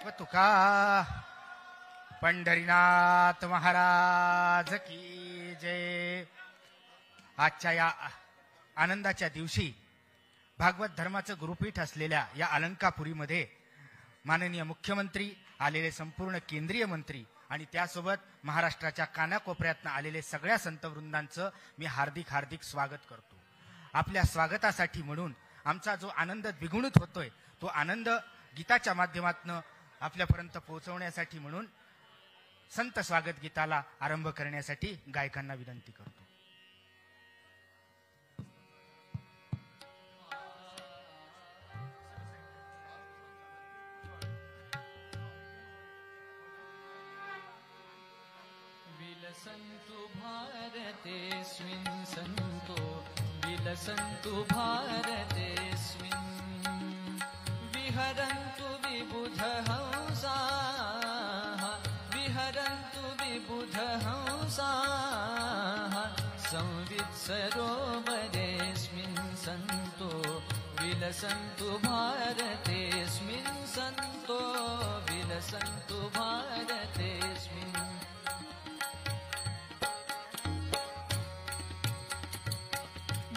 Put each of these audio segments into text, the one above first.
व तुका पंढरीनाथ महाराज की जय. आजच्या या आनंदाच्या दिवशी भागवत धर्माचं गुरुपीठ असलेल्या या अलंकापुरीमध्ये माननीय मुख्यमंत्री, आलेले संपूर्ण केंद्रीय मंत्री आणि त्यासोबत महाराष्ट्राच्या कानाकोपऱ्यातनं आलेले सगळ्या संतवृंदांचं मी हार्दिक हार्दिक स्वागत करतो. आपल्या स्वागतासाठी म्हणून आमचा जो आनंद द्विगुणित होतोय तो आनंद गीताच्या माध्यमातून आपल्यापर्यंत पोहोचवण्यासाठी म्हणून संत स्वागत गीताला आरंभ करण्यासाठी गायकांना विनंती करतो. विलसन्तु भारतेऽस्मिन् सन्तो विलसन्तु भारतेऽस्मिन् विहरन्तु विबुधहंसाः विहरन्तु विबुधहंसाः संवित्सरोवरेऽस्मिन् सन्तो विलसन्तु भारतेऽस्मिन् सन्तो विलसन्तु भारतेऽस्मिन्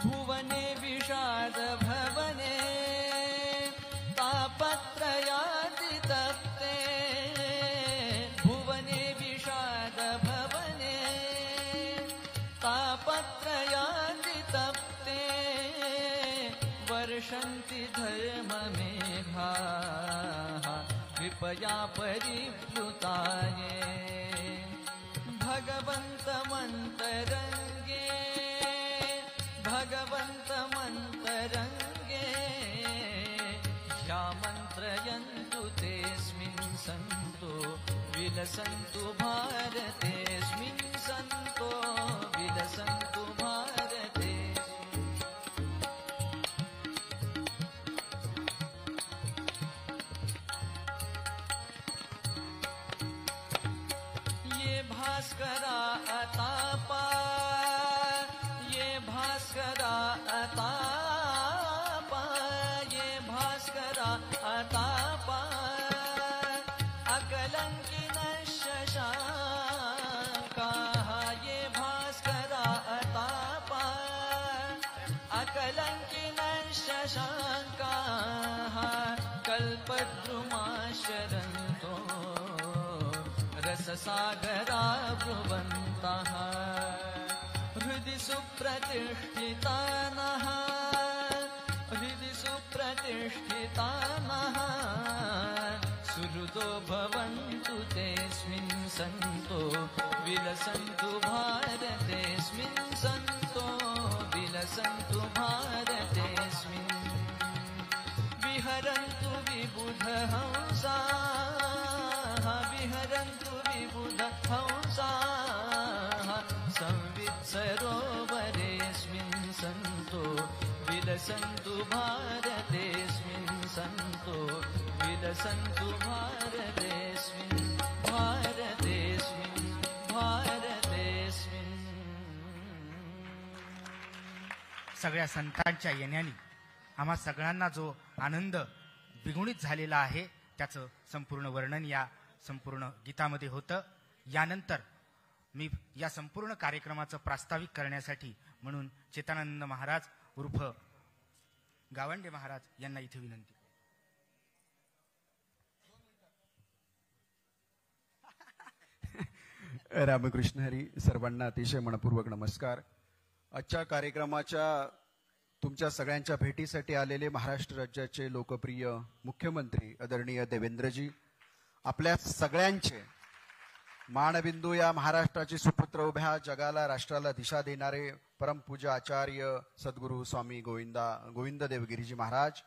भुवने विषाद भवने तापत्रयातितप्ते भुवने विषाद भवने तापत्रयातितप्ते वर्षन्ति धर्ममेघाः कृपया परिप्लुताये भगवन्तमन्तरङ्गे भगवन्तमन्तरङ्गे या मन्त्रयन्तु तेऽस्मिन् सन्तो विलसन्तु भारतेऽस्मिन् सन्तो विलसन्तु भारते. ये भास्करा अतापा ये भास्करा अतापा ये भास्करा अतापा अकलङ्किनः शशाङ्काः ये भास्करा अतापा अकलङ्किनः शशाङ्काः कल्पद्रुमाशरन्तो रससागरा ब्रुवन्तः हृदि सुप्रतिष्ठितानः हृदि सुप्रतिष्ठितानः सुहृदो भवन्तु तेऽस्मिन् सन्तो विलसन्तु भारतेऽस्मिन् सन्तो विलसन्तु भारतेऽस्मिन् विहरन्तु विबुधहंसाः विहरन्तु विबुधहंसाः संवित्सरोवरेऽस्मिन् सन्तो विलसन्तु भारतेऽस्मिन् सन्तो विलसन्तु भारतेऽस्मिन् भारतेऽस्मिन् भारतेऽस्मिन्. सगळ्या संतांच्या येण्याने आम्हा सगळ्यांना जो आनंद द्विगुणित झालेला आहे त्याचं संपूर्ण वर्णन या संपूर्ण गीतामध्ये होतं. यानंतर मी या संपूर्ण कार्यक्रमाचं प्रास्ताविक करण्यासाठी म्हणून चेतानंद महाराज उर्फ गावंडे महाराज यांना इथे विनंती. रामकृष्ण हरी. सर्वांना अतिशय मनपूर्वक नमस्कार. आजच्या कार्यक्रमाच्या तुमच्या सगळ्यांच्या भेटीसाठी आलेले महाराष्ट्र राज्याचे लोकप्रिय मुख्यमंत्री आदरणीय देवेंद्रजी, आपल्या सगळ्यांचे मानबिंदू, या महाराष्ट्राचे सुपुत्र, उभ्या जगाला राष्ट्राला दिशा देणारे परमपूज्य आचार्य सद्गुरू स्वामी गोविंद देवगिरीजी महाराज,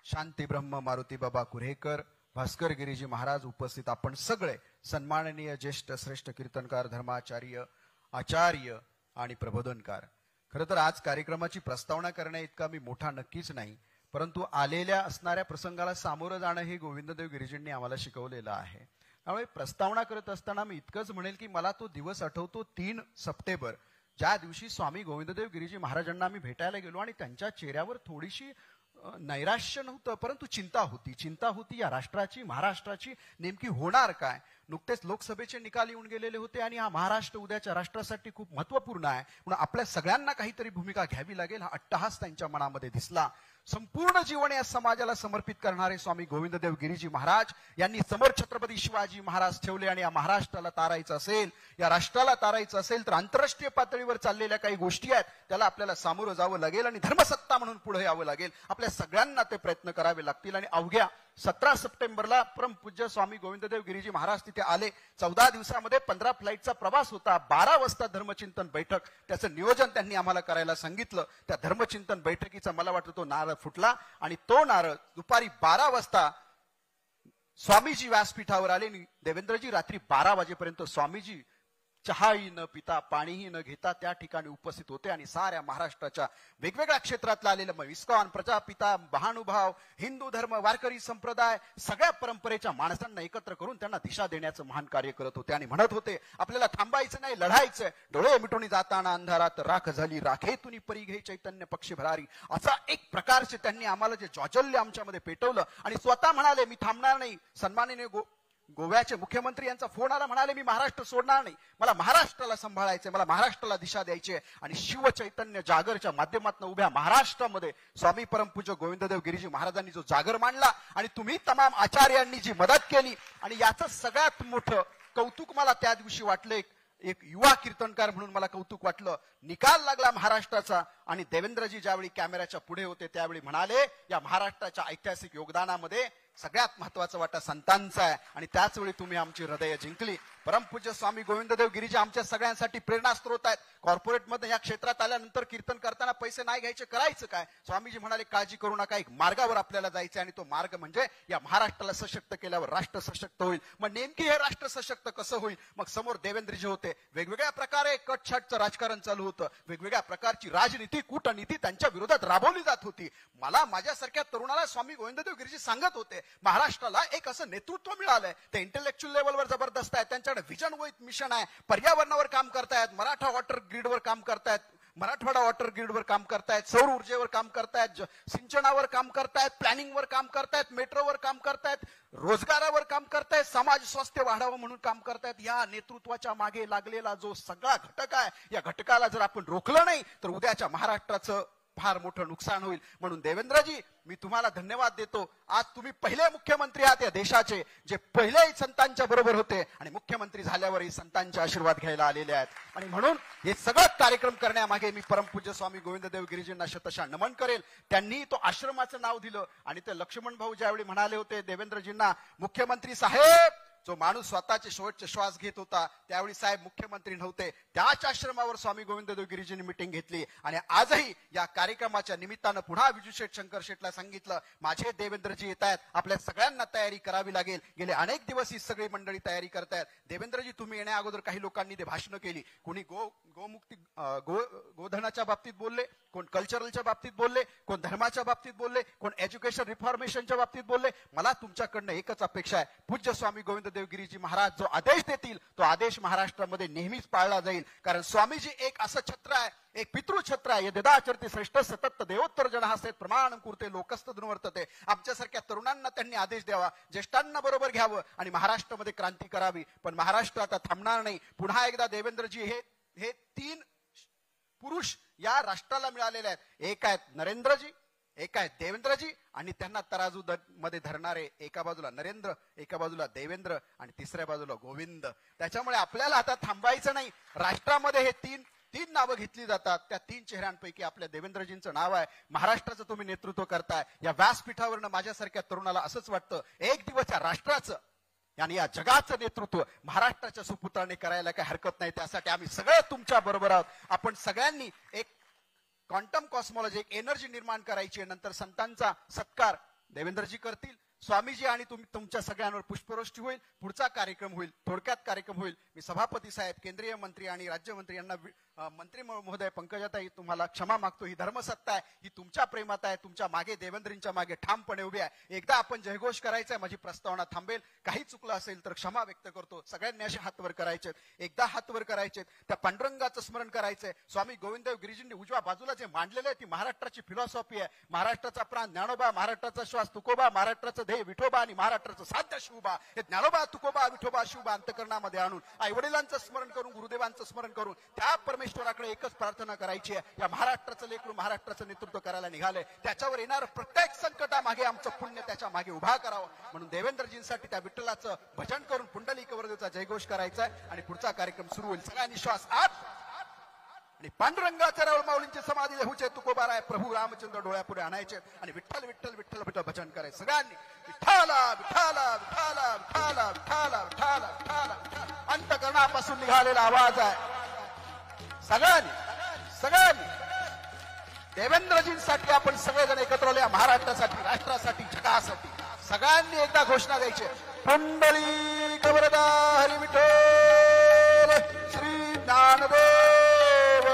शांती ब्रह्म मारुती बाबा कुऱ्हेकर, भास्कर गिरीजी महाराज, उपस्थित आपण सगळे सन्माननीय ज्येष्ठ श्रेष्ठ कीर्तनकार, धर्माचार्य, आचार्य आणि प्रबोधनकार. खरं तर आज कार्यक्रमाची प्रस्तावना करण्या इतका मी मोठा नक्कीच नाही, परंतु आलेल्या असणाऱ्या प्रसंगाला सामोरं जाणं हे गोविंददेव गिरिजींनी आम्हाला शिकवलेलं आहे. त्यामुळे प्रस्तावना करत असताना मी इतकंच म्हणेल की मला तो दिवस आठवतो 3 सप्टेंबर, ज्या दिवशी स्वामी गोविंददेव गिरीजी महाराजांना आम्ही भेटायला गेलो आणि त्यांच्या चेहऱ्यावर थोडीशी नैराश्य नव्हतं, परंतु चिंता होती. चिंता होती या राष्ट्राची, महाराष्ट्राची नेमकी होणार काय. नुकतेच लोकसभेचे निकाल येऊन गेलेले होते आणि हा महाराष्ट्र उद्याच्या राष्ट्रासाठी खूप महत्वपूर्ण आहे, म्हणून आपल्या सगळ्यांना काहीतरी भूमिका घ्यावी लागेल. हा अट्टहास त्यांच्या मनामध्ये दिसला. संपूर्ण जीवन या समाजाला समर्पित करणारे स्वामी गोविंददेव गिरीजी महाराज यांनी समर छत्रपती शिवाजी महाराज ठेवले. आणि या महाराष्ट्राला तारायचं असेल, या राष्ट्राला तारायचं असेल तर आंतरराष्ट्रीय पातळीवर चाललेल्या काही गोष्टी आहेत त्याला आपल्याला सामोरं जावं लागेल आणि धर्मसत्ता म्हणून पुढे यावं लागेल. आपल्या सगळ्यांना ते प्रयत्न करावे लागतील. आणि अवघ्या 17 सप्टेंबरला परमपूज्य स्वामी गोविंददेव गिरीजी महाराज तिथे आले. 14 दिवसामध्ये 15 फ्लाईटचा प्रवास होता. 12 वाजता धर्मचिंतन बैठक, त्याचं नियोजन त्यांनी आम्हाला करायला सांगितलं. त्या धर्मचिंतन बैठकीचा मला वाटतं तो नारळ फुटला आणि तो नारळ दुपारी 12 वाजता स्वामीजी व्यासपीठावर आले. देवेंद्रजी रात्री 12 वाजेपर्यंत स्वामीजी चहाही न पिता, पाणीही न घेता त्या ठिकाणी उपस्थित होते आणि साऱ्या महाराष्ट्राच्या वेगवेगळ्या क्षेत्रातला आलेलं इस्कॉन, प्रजापिता, महानुभाव, हिंदू धर्म, वारकरी संप्रदाय, सगळ्या परंपरेच्या माणसांना एकत्र करून त्यांना दिशा देण्याचं महान कार्य करत होते. आणि म्हणत होते आपल्याला थांबायचं नाही, लढायचं. डोळे मिटून जाताना अंधारात राख झाली, राखेतून परी घे चैतन्य पक्षी भरारी. असा एक प्रकारचे त्यांनी आम्हाला जे ज्वाजल्य आमच्यामध्ये पेटवलं आणि स्वतः म्हणाले मी थांबणार नाही. सन्माननीय गोव्याचे मुख्यमंत्री यांचा फोन आला, म्हणाले मी महाराष्ट्र सोडणार नाही, मला महाराष्ट्राला सांभाळायचंय, मला महाराष्ट्राला दिशा द्यायची आहे. आणि शिवचैतन्य जागरच्या माध्यमातून उभ्या महाराष्ट्रामध्ये स्वामी परमपूज्य गोविंददेव गिरीजी महाराजांनी जो जागर मांडला आणि तुम्ही तमाम आचार्यांनी जी मदत केली, आणि याचं सगळ्यात मोठं कौतुक मला त्या दिवशी वाटले. एक युवा कीर्तनकार म्हणून मला कौतुक वाटलं. निकाल लागला महाराष्ट्राचा आणि देवेंद्रजी ज्यावेळी कॅमेऱ्याच्या पुढे होते त्यावेळी म्हणाले या महाराष्ट्राच्या ऐतिहासिक योगदानामध्ये सगळ्यात महत्वाचा वाटा संतांचा आहे. आणि त्याच वेळी तुम्ही आमची हृदय जिंकली. परमपूज्य स्वामी गोविंददेव गिरीजी आमच्या सगळ्यांसाठी प्रेरणा स्त्रोत आहेत. कॉर्पोरेटमध्ये या क्षेत्रात आल्यानंतर कीर्तन करताना पैसे नाही घ्यायचे, करायचं काय. स्वामीजी म्हणाले काळजी करू नका, एक मार्गावर आपल्याला जायचं आणि तो मार्ग म्हणजे या महाराष्ट्राला सशक्त केल्यावर राष्ट्र सशक्त होईल. मग नेमकी हे राष्ट्र सशक्त कसं होईल. मग समोर देवेंद्रजी होते. वेगवेगळ्या प्रकारे कटछाटचं राजकारण चालू होतं. वेगवेगळ्या प्रकारची राजनीती, कूटनीती त्यांच्या विरोधात राबवली जात होती. मला माझ्यासारख्या तरुणाला स्वामी गोविंददेव गिरीजी सांगत होते महाराष्ट्राला एक असं नेतृत्व मिळालंय, ते इंटेलेक्च्युअल लेवलवर जबरदस्त आहे, त्यांच्याकडे विजन विथ मिशन आहे, पर्यावरणावर काम करतायत, मराठा वॉटर ग्रीडवर काम करतायत, मराठवाडा वॉटर ग्रीडवर काम करतायत, सौर ऊर्जेवर काम करतायत, सिंचनावर काम करतायत, प्लॅनिंगवर काम करतायत, मेट्रोवर काम करतायत, रोजगारावर काम करतायत, समाज स्वास्थ्य वाढावं म्हणून काम करतायत. या नेतृत्वाच्या मागे लागलेला जो सगळा घटक आहे, या घटकाला जर आपण रोखलं नाही तर उद्याच्या महाराष्ट्राचं फार मोठं नुकसान होईल. म्हणून देवेंद्रजी मी तुम्हाला धन्यवाद देतो. आज तुम्ही पहिले मुख्यमंत्री आहात या देशाचे, जे पहिलेही संतांच्या बरोबर होते आणि मुख्यमंत्री झाल्यावरही संतांचे आशीर्वाद घ्यायला आलेले आहेत. आणि म्हणून हे सगळं कार्यक्रम करण्यामागे मी परमपूज्य स्वामी गोविंददेव गिरीजींना शतशः नमन करेल. त्यांनी तो आश्रमाचं नाव दिलं आणि ते लक्ष्मण भाऊ ज्यावेळी म्हणाले होते देवेंद्रजींना, मुख्यमंत्री साहेब, जो माणूस स्वतःचे शेवटचे श्वास घेत होता त्यावेळी साहेब मुख्यमंत्री नव्हते, त्याच आश्रमावर स्वामी गोविंददेव गिरीजींनी मिटिंग घेतली. आणि आजही या कार्यक्रमाच्या निमित्तानं पुन्हा विजू शेठ शंकर शेठला सांगितलं माझे देवेंद्रजी येत आहेत, आपल्या सगळ्यांना तयारी करावी लागेल. गेले अनेक दिवस ही सगळी मंडळी तयारी करतायत. देवेंद्रजी तुम्ही येण्या अगोदर काही लोकांनी ते भाषण केली. कोणी गोमुक्ती गोधनाच्या बाबतीत बोलले, कोण कल्चरलच्या बाबतीत बोलले, कोण धर्माच्या बाबतीत बोलले, कोण एज्युकेशन रिफॉर्मेशनच्या बाबतीत बोलले. मला तुमच्याकडनं एकच अपेक्षा आहे, पूज्य स्वामी गोविंददेव गिरीजी महाराज जो आदेश देतील तो आदेश महाराष्ट्रामध्ये नेहमीच पाळला जाईल. कारण स्वामीजी एक असं छत्र आहे, एक पितृछत्र आहे. यदाचरते श्रेष्ठ सतत देवोत्तर जन सेत प्रमाण कुर्ते लोकस्त दुर्वर्तते. आमच्यासारख्या तरुणांना त्यांनी आदेश द्यावा, ज्येष्ठांना बरोबर घ्यावं आणि महाराष्ट्रामध्ये क्रांती करावी. पण महाराष्ट्र आता थांबणार नाही. पुन्हा एकदा देवेंद्रजी हे 3 पुरुष या राष्ट्राला मिळालेले आहेत. एक आहेत नरेंद्रजी, एक आहेत देवेंद्रजी आणि त्यांना तराजू मध्ये धरणारे एका बाजूला नरेंद्र, एका बाजूला देवेंद्र आणि तिसऱ्या बाजूला गोविंद. त्याच्यामुळे आपल्याला आता थांबायचं नाही. राष्ट्रामध्ये हे तीन नावं घेतली जातात. त्या 3 चेहऱ्यांपैकी आपल्या देवेंद्रजींचं नाव आहे. महाराष्ट्राचं तुम्ही नेतृत्व करताय. या व्यासपीठावरनं माझ्यासारख्या तरुणाला असंच वाटतं एक दिवस या राष्ट्राचं आणि या जगाचं नेतृत्व महाराष्ट्राच्या सुपुत्राने करायला काही हरकत नाही. त्यासाठी आम्ही सगळे तुमच्या बरोबर आहोत. आपण सगळ्यांनी एक क्वांटम कॉस्मॉलॉजी, एक एनर्जी निर्माण करायची. नंतर संतांचा सत्कार देवेंद्रजी करतील, स्वामीजी आणि तुमच्या सगळ्यांवर पुष्पवृष्टी होईल. पुढचा कार्यक्रम होईल, थोडक्यात कार्यक्रम होईल. मी सभापती साहेब, केंद्रीय मंत्री आणि राज्यमंत्री यांना मंत्री महोदय पंकजाताई, तुम्हाला क्षमा मागतो. ही धर्मसत्ता आहे, ही तुमच्या प्रेमात आहे, तुमच्या मागे देवेंद्रजींच्या मागे ठामपणे उभी आहे. एकदा आपण जयघोष करायचा आहे. माझी प्रस्तावना थांबेल. काही चुकलं असेल तर क्षमा व्यक्त करतो. सगळ्यांनी असे हात वर करायचे, एकदा हात वर करायचे. त्या पांडुरंगाचं स्मरण करायचंय. स्वामी गोविंददेव गिरिजींनी उजव्या बाजूला जे मांडलेलं आहे ती महाराष्ट्राची फिलॉसॉफी आहे. महाराष्ट्राचा प्राण ज्ञानोबा, महाराष्ट्राचा श्वास तुकोबा, महाराष्ट्राचं ध्येय विठोबा आणि महाराष्ट्राचं साध्य शिवबा. हे ज्ञानोबा, तुकोबा, विठोबा, शिवबा अंतकरणामध्ये आणून आई वडिलांचं स्मरण करून, गुरुदेवांचं स्मरण करून त्या परमेश्वराकडे एकच प्रार्थना करायची आहे. या महाराष्ट्राचं लेकरू महाराष्ट्राचं नेतृत्व करायला निघालंय. त्याच्यावर येणार प्रत्येक संकटामागे आमचं पुण्य त्याच्या मागे उभा करावं म्हणून देवेंद्रजींसाठी त्या विठ्ठलाचं भजन करून पुंडलिक वरदेवचा जयघोष करायचा आहे आणि पुढचा कार्यक्रम सुरू होईल. सगळ्यांनी श्वास आत आणि पांडुरंगाच्या रावळ माऊलींची समाधी देहूचे तुकोबाराय प्रभू रामचंद्र डोळ्यापुढे आणायचे आणि विठ्ठल विठ्ठल विठ्ठल विठ्ठल भजन करायचं. सगळ्यांनी विठ्ठला विठ्ठला विठ्ठला विठ्ठला विठ्ठला विठ्ठला विठ्ठला. अंतकरणापासून निघालेला आवाज आहे. सगळ्यांनी देवेंद्रजींसाठी आपण सगळेजण एकत्र आले. महाराष्ट्रासाठी, राष्ट्रासाठी, जगासाठी सगळ्यांनी एकदा घोषणा द्यायची. पुंडलिक वरदा हरी विठ्ठल श्री ज्ञानदेव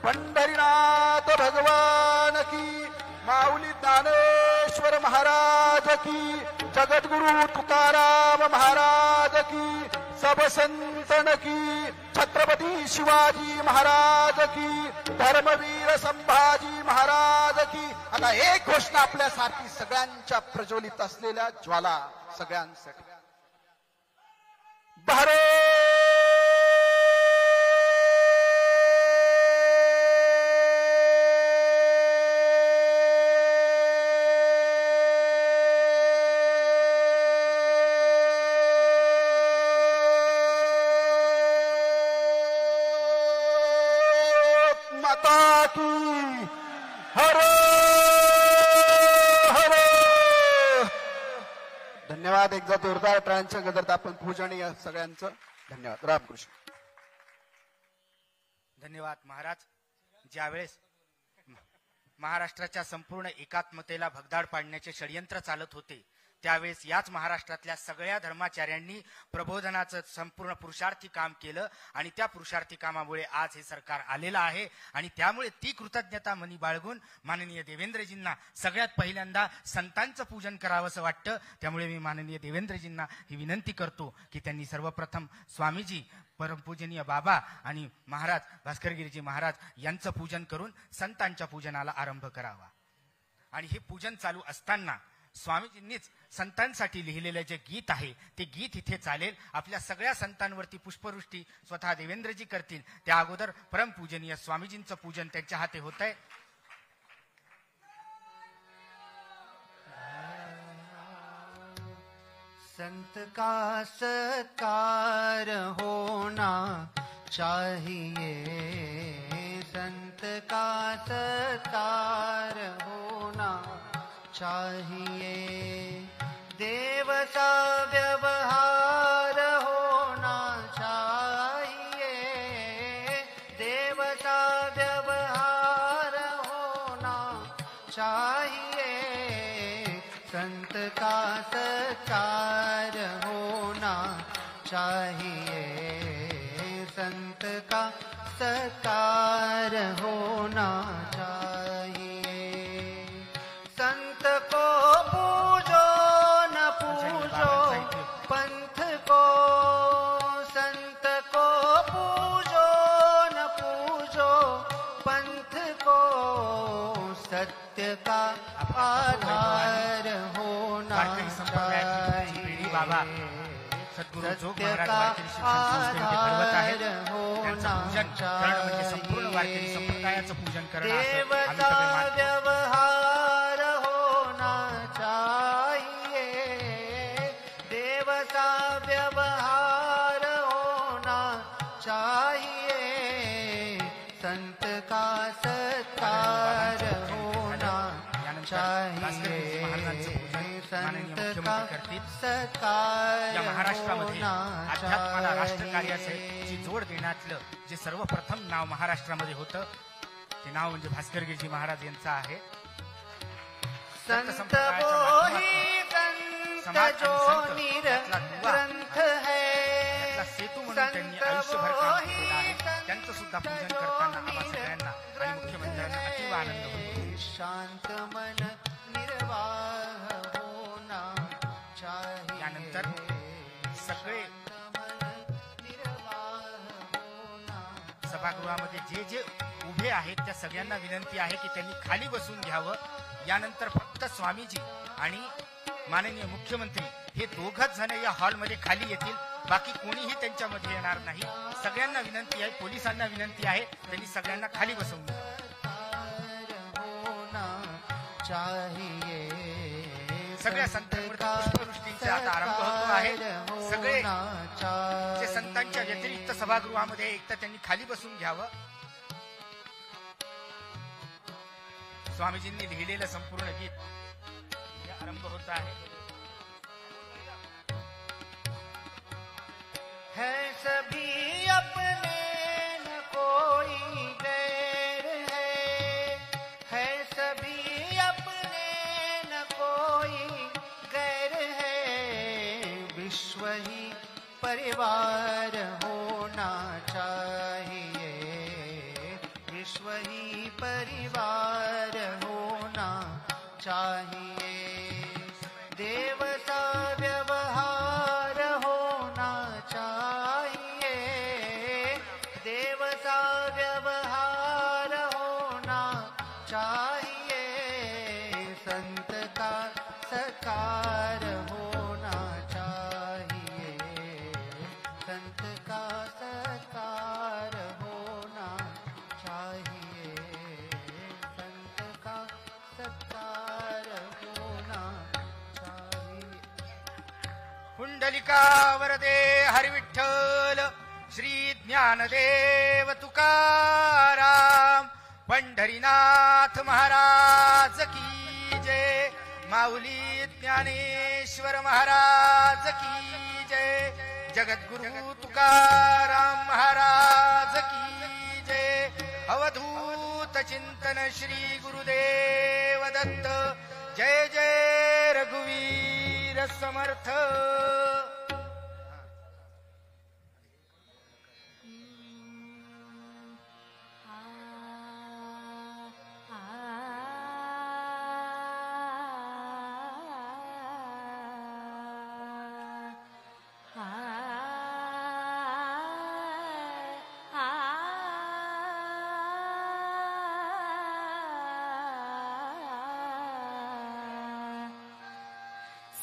पंढरीनाथ भगवान की, माऊली ज्ञानेश्वर महाराज की, जगद्गुरु तुकाराम महाराज की, सब संतन की, छत्रपती शिवाजी महाराज की, धर्मवीर संभाजी महाराज की. आता एक घोषणा आपल्यासाठी सगळ्यांच्या प्रज्वलित असलेल्या ज्वाला सगळ्यांसाठी. माता की हर हर. धन्यवाद. एकदा जोरदार टाळ्यांच्या गजरात आपण पूजनीय सगळ्यांचं धन्यवाद. रामकृष्ण. धन्यवाद महाराज. ज्यावेळेस महाराष्ट्राच्या संपूर्ण एकात्मतेला भगदाड पाडण्याचे षडयंत्र चालत होते त्यावेळेस याच महाराष्ट्रातल्या सगळ्या धर्माचार्यांनी प्रबोधनाचं संपूर्ण पुरुषार्थी काम केलं आणि त्या पुरुषार्थी कामामुळे आज हे सरकार आलेलं आहे. आणि त्यामुळे ती कृतज्ञता मनी बाळगून माननीय देवेंद्रजींना सगळ्यात पहिल्यांदा संतांचं पूजन करावंसं वाटतं. त्यामुळे मी माननीय देवेंद्रजींना ही विनंती करतो की त्यांनी सर्वप्रथम स्वामीजी, परमपूजनीय बाबा आणि महाराज भास्करगिरीजी महाराज यांचं पूजन करून संतांच्या पूजनाला आरंभ करावा. आणि हे पूजन चालू असताना स्वामीजींनीच संतांसाठी लिहिलेलं जे गीत आहे ते गीत इथे चालेल. आपल्या सगळ्या संतांवरती पुष्पवृष्टी स्वतः देवेंद्रजी करतील. त्या अगोदर परमपूजनीय स्वामीजींचं पूजन त्यांच्या हाती होत आहे. संत का सत्कार होना चाहिए, संत का सत्कार होना चाहिए, देव का व्यवहार होना चाहिए, देव का व्यवहार होना चाहिए, संत का सत्कार होना चाहिए, संत का सत्कार होना चाहिए. संत को पूजो न पूजो पंथ को, संत को पूजो न पूजो पंथ को, सत्य का आधार होना चाहिए, सद्गुरु जोग महाराज वारकरी शिक्षण संस्थेमध्ये घडवत आहेत. त्यांचं पूजन करणं म्हणजे संपूर्ण वारकरी संप्रदायाचं पूजन करणं असं आम्ही सगळे मानतो. व्यवहार होना चाहिए, देव का व्यवहार होना चाहिए, संत का सत्कार होना चाहिए, संत का सत्कार या महाराष्ट्रामध्ये अध्यात्माला राष्ट्रकार्याची जी जोड देण्यातलं जे सर्वप्रथम नाव महाराष्ट्रामध्ये होतं ते नाव म्हणजे भास्करगिरीजी महाराज यांचं आहे. संत वही संत जो निरग्रंथ है, सेतू म्हणून त्यांनी आयुष्यभर काम केलेलं आहे. त्यांचं अलंका पूजन करताना आम्हा सगळ्यांना आणि मुख्यमंत्र्यांना अतीव आनंद होतो. शांत मन निर्वाह होना चाहिए. यानंतर सगळे सभागृहामध्ये जे उभे आहेत त्या सगळ्यांना विनंती आहे की त्यांनी खाली बसून घ्यावं. यानंतर फक्त स्वामीजी आणि माननीय मुख्यमंत्री हे दोघच जण या हॉलमध्ये खाली येतील. बाकी कोणीही त्यांच्यामध्ये येणार नाही. सगळ्यांना विनंती आहे, पोलिसांना विनंती आहे, त्यांनी सगळ्यांना खाली बसवून घ्यावं. सगळ्या संतांवरती पुष्पवृष्टींचा आता आरंभ होतो आहे. सगळे जे संतांच्या व्यतिरिक्त सभागृहामध्ये एक तर त्यांनी खाली बसून घ्यावं. स्वामीजींनी लिहिलेलं संपूर्ण गीत आरंभ होत आहे. है सभी अपने न कोई गैर है सभी अपने न कोई गैर है. विश्व ही परिवार होना चाहिए. विश्व ही परिवार होना चाहिए. देव सा व्यवहार होना चाहिए. देव सा व्यवहार होना चाहिए. संत का सत्कार होना चाहिए. संत का सत्कार होना चाहिए. संत का सत्कार होना चाहिए. कुंडलिका वरदे हरिविठ्ठल श्री ज्ञानदेव तुकाराम पंढरीनाथ महाराज की जय. माऊली ज्ञानेश्वर महाराज की जय. जगद्गुरु तुकाराम महाराज की जय. अवधूत चिंतन श्री गुरुदेव दत्त. जय जय रघुवीर समर्थ.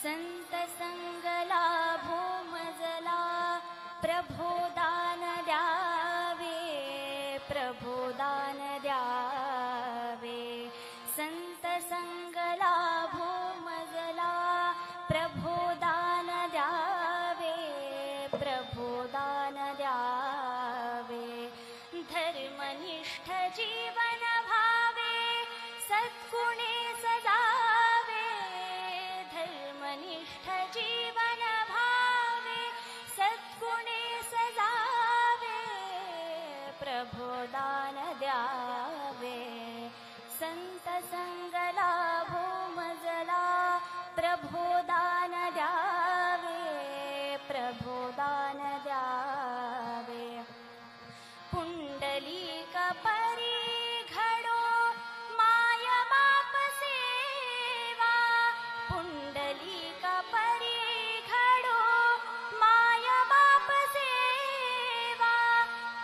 संत संगला भूमजला प्रभोदान द्यावे. प्रभोदान द्यावे. संत संगला भूमजला प्रभोदान द्यावे. प्रभोदान द्यावे. धर्मनिष्ठ जीवन भावे सद्गुणे सदावे. धर्मनिष्ठ जीवन भावे सद्गुणे सजावे. प्रभोदान द्यावे. संत संगला भूमजला प्रभोदान द्यावे. प्रभोदान द्यावे. पुंडलिक परी घडो माय बाप सेवा. पुंडलिक परी घडो माय बाप सेवा.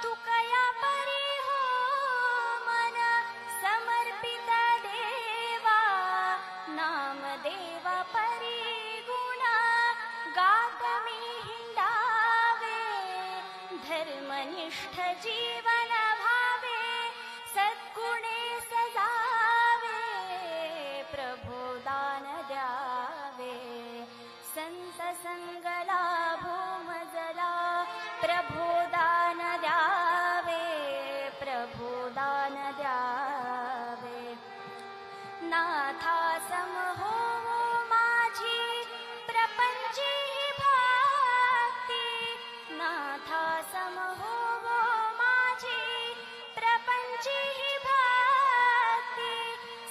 तुकया परी हो मन समर्पित देवा. नामदेवा परी गुण गात मी हिंडावे. धर्मनिष्ठ जीवन भावे सद्गुणे सजावे. प्रभोदान द्यावे. संत संगला भूमजला प्रभोदान द्यावे. प्रभोदान द्यावे. नाथा सम होवो माझी प्रपंची भक्ती. नाथा सम होवो माझी प्रपंची भक्ती.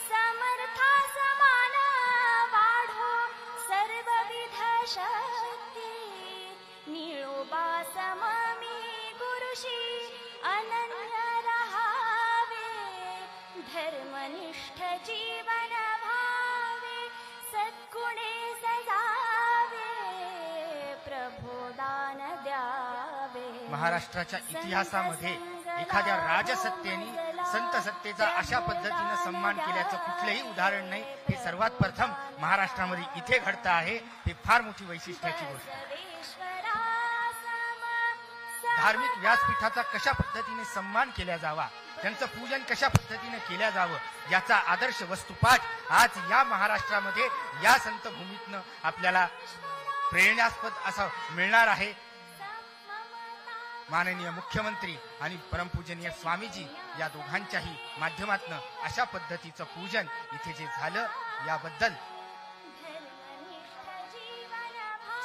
समर्था समान वाढो सर्वविध शक्ती. महाराष्ट्राच्या इतिहासामध्ये एखाद्या राजसत्तेने संत सत्तेचा अशा पद्धतीनं सन्मान केल्याचं कुठलंही उदाहरण नाही. हे सर्वात प्रथम महाराष्ट्रामध्ये इथे घडतं आहे. हे फार मोठी वैशिष्ट्याची गोष्ट आहे. धार्मिक व्यासपीठाचा कशा पद्धतीने सन्मान केला जावा, त्यांचं पूजन कशा पद्धतीने केल्या जावं, याचा आदर्श वस्तुपाठ आज या महाराष्ट्रामध्ये या संत भूमीतनं आपल्याला प्रेरणास्पद असं मिळणार आहे. माननीय मुख्यमंत्री आणि परमपूजनीय स्वामीजी या दोघांच्याही माध्यमातून अशा पद्धतीचं पूजन इथे जे झालं, याबद्दल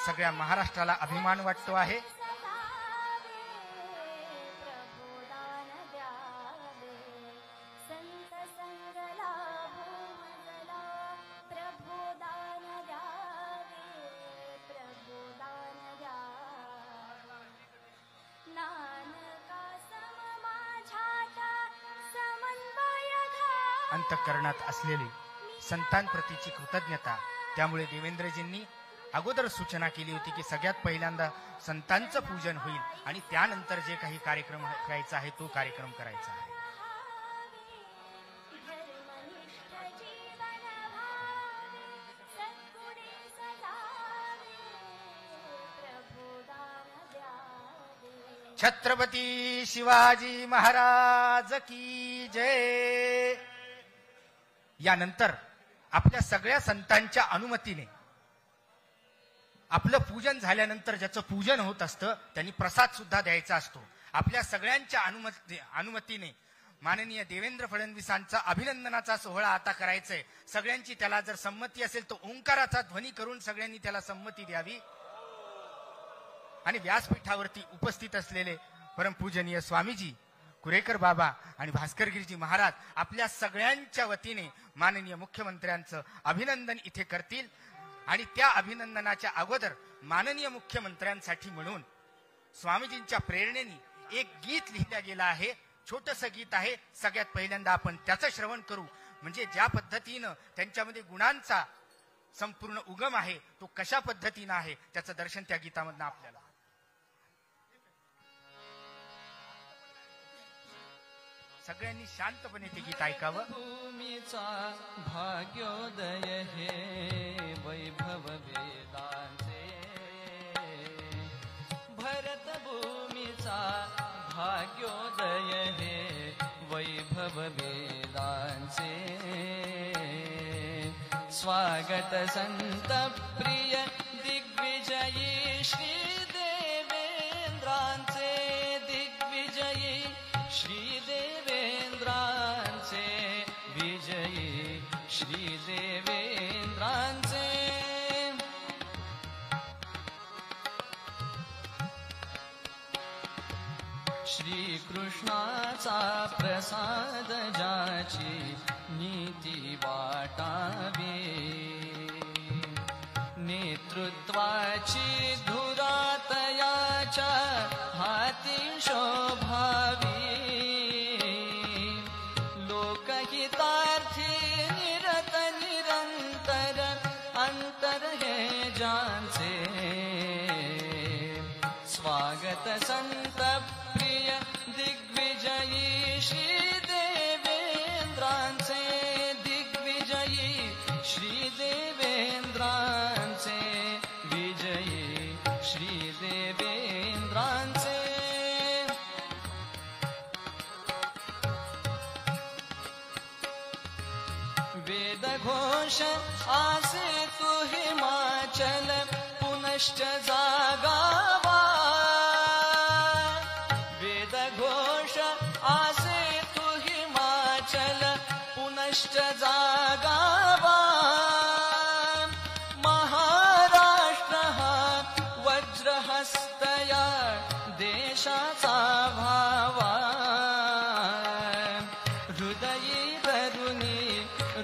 सगळ्या महाराष्ट्राला अभिमान वाटतो आहे. अंतःकरणात असलेली संतांप्रतीची कृतज्ञता, त्यामुळे देवेंद्रजींनी अगोदर सूचना केली होती की सगळ्यात पहिल्यांदा संतांचं पूजन होईल आणि त्यानंतर जे काही कार्यक्रम करायचा आहे तो कार्यक्रम करायचा आहे. छत्रपती शिवाजी महाराज की जय. यानंतर आपल्या सगळ्या संतांच्या अनुमतीने आपलं पूजन झाल्यानंतर ज्याचं पूजन होत असतं त्यांनी प्रसाद सुद्धा द्यायचा असतो. आपल्या सगळ्यांच्या अनुमतीने माननीय देवेंद्र फडणवीसांचा अभिनंदनाचा सोहळा आता करायचंय. सगळ्यांची त्याला जर संमती असेल तर ओंकाराचा ध्वनी करून सगळ्यांनी त्याला संमती द्यावी. आणि व्यासपीठावरती उपस्थित असलेले परमपूजनीय स्वामीजी, कुरेकर बाबा आणि भास्करगिरीजी महाराज आपल्या सगळ्यांच्या वतीने माननीय मुख्यमंत्र्यांचं अभिनंदन इथे करतील. आणि त्या अभिनंदनाच्या अगोदर माननीय मुख्यमंत्र्यांसाठी म्हणून स्वामीजींच्या प्रेरणेने एक गीत लिहिलं गेलं आहे. छोटंसं गीत आहे. सगळ्यात पहिल्यांदा आपण त्याचं श्रवण करू. म्हणजे ज्या पद्धतीनं त्यांच्यामध्ये गुणांचा संपूर्ण उगम आहे तो कशा पद्धतीनं आहे त्याचं दर्शन त्या गीतामधनं आपल्याला. सगळ्यांनी शांतपणे ते गीत ऐकावं. भूमीचा भाग्योदय हे वैभव वेदांचे, भरत भूमीचा भाग्योदय हे वैभव वेदांचे. स्वागत संत प्रिय दिग्विजयी श्री देवेंद्रांचे, दिग्विजयी श्री देवेंद्रांचे, विजयी श्री देवेंद्रांचे. श्री कृष्णाचा प्रसाद ज्याची नीती वाटावी, नेतृत्वाची धुरा तयाच्या हाती शोभावी. लोकहितार्थी निरत निरंतर अंतर हे ज्यांचे. स्वागत संत प्रिय दिग्विजयी श्री देवेंद्रांचे, दिग्विजयी श्री देवेंद्रांचे, विजयी श्री देवेंद्रांचे. वेदघोष आसे तू हिमाचल पुनश्च जागावा. वेदघोष आसे तू हिमाचल पुनश्च जागावा. महाराष्ट्र हा वज्रहस्तया देशाचा भावा. हृदयी धरुनी,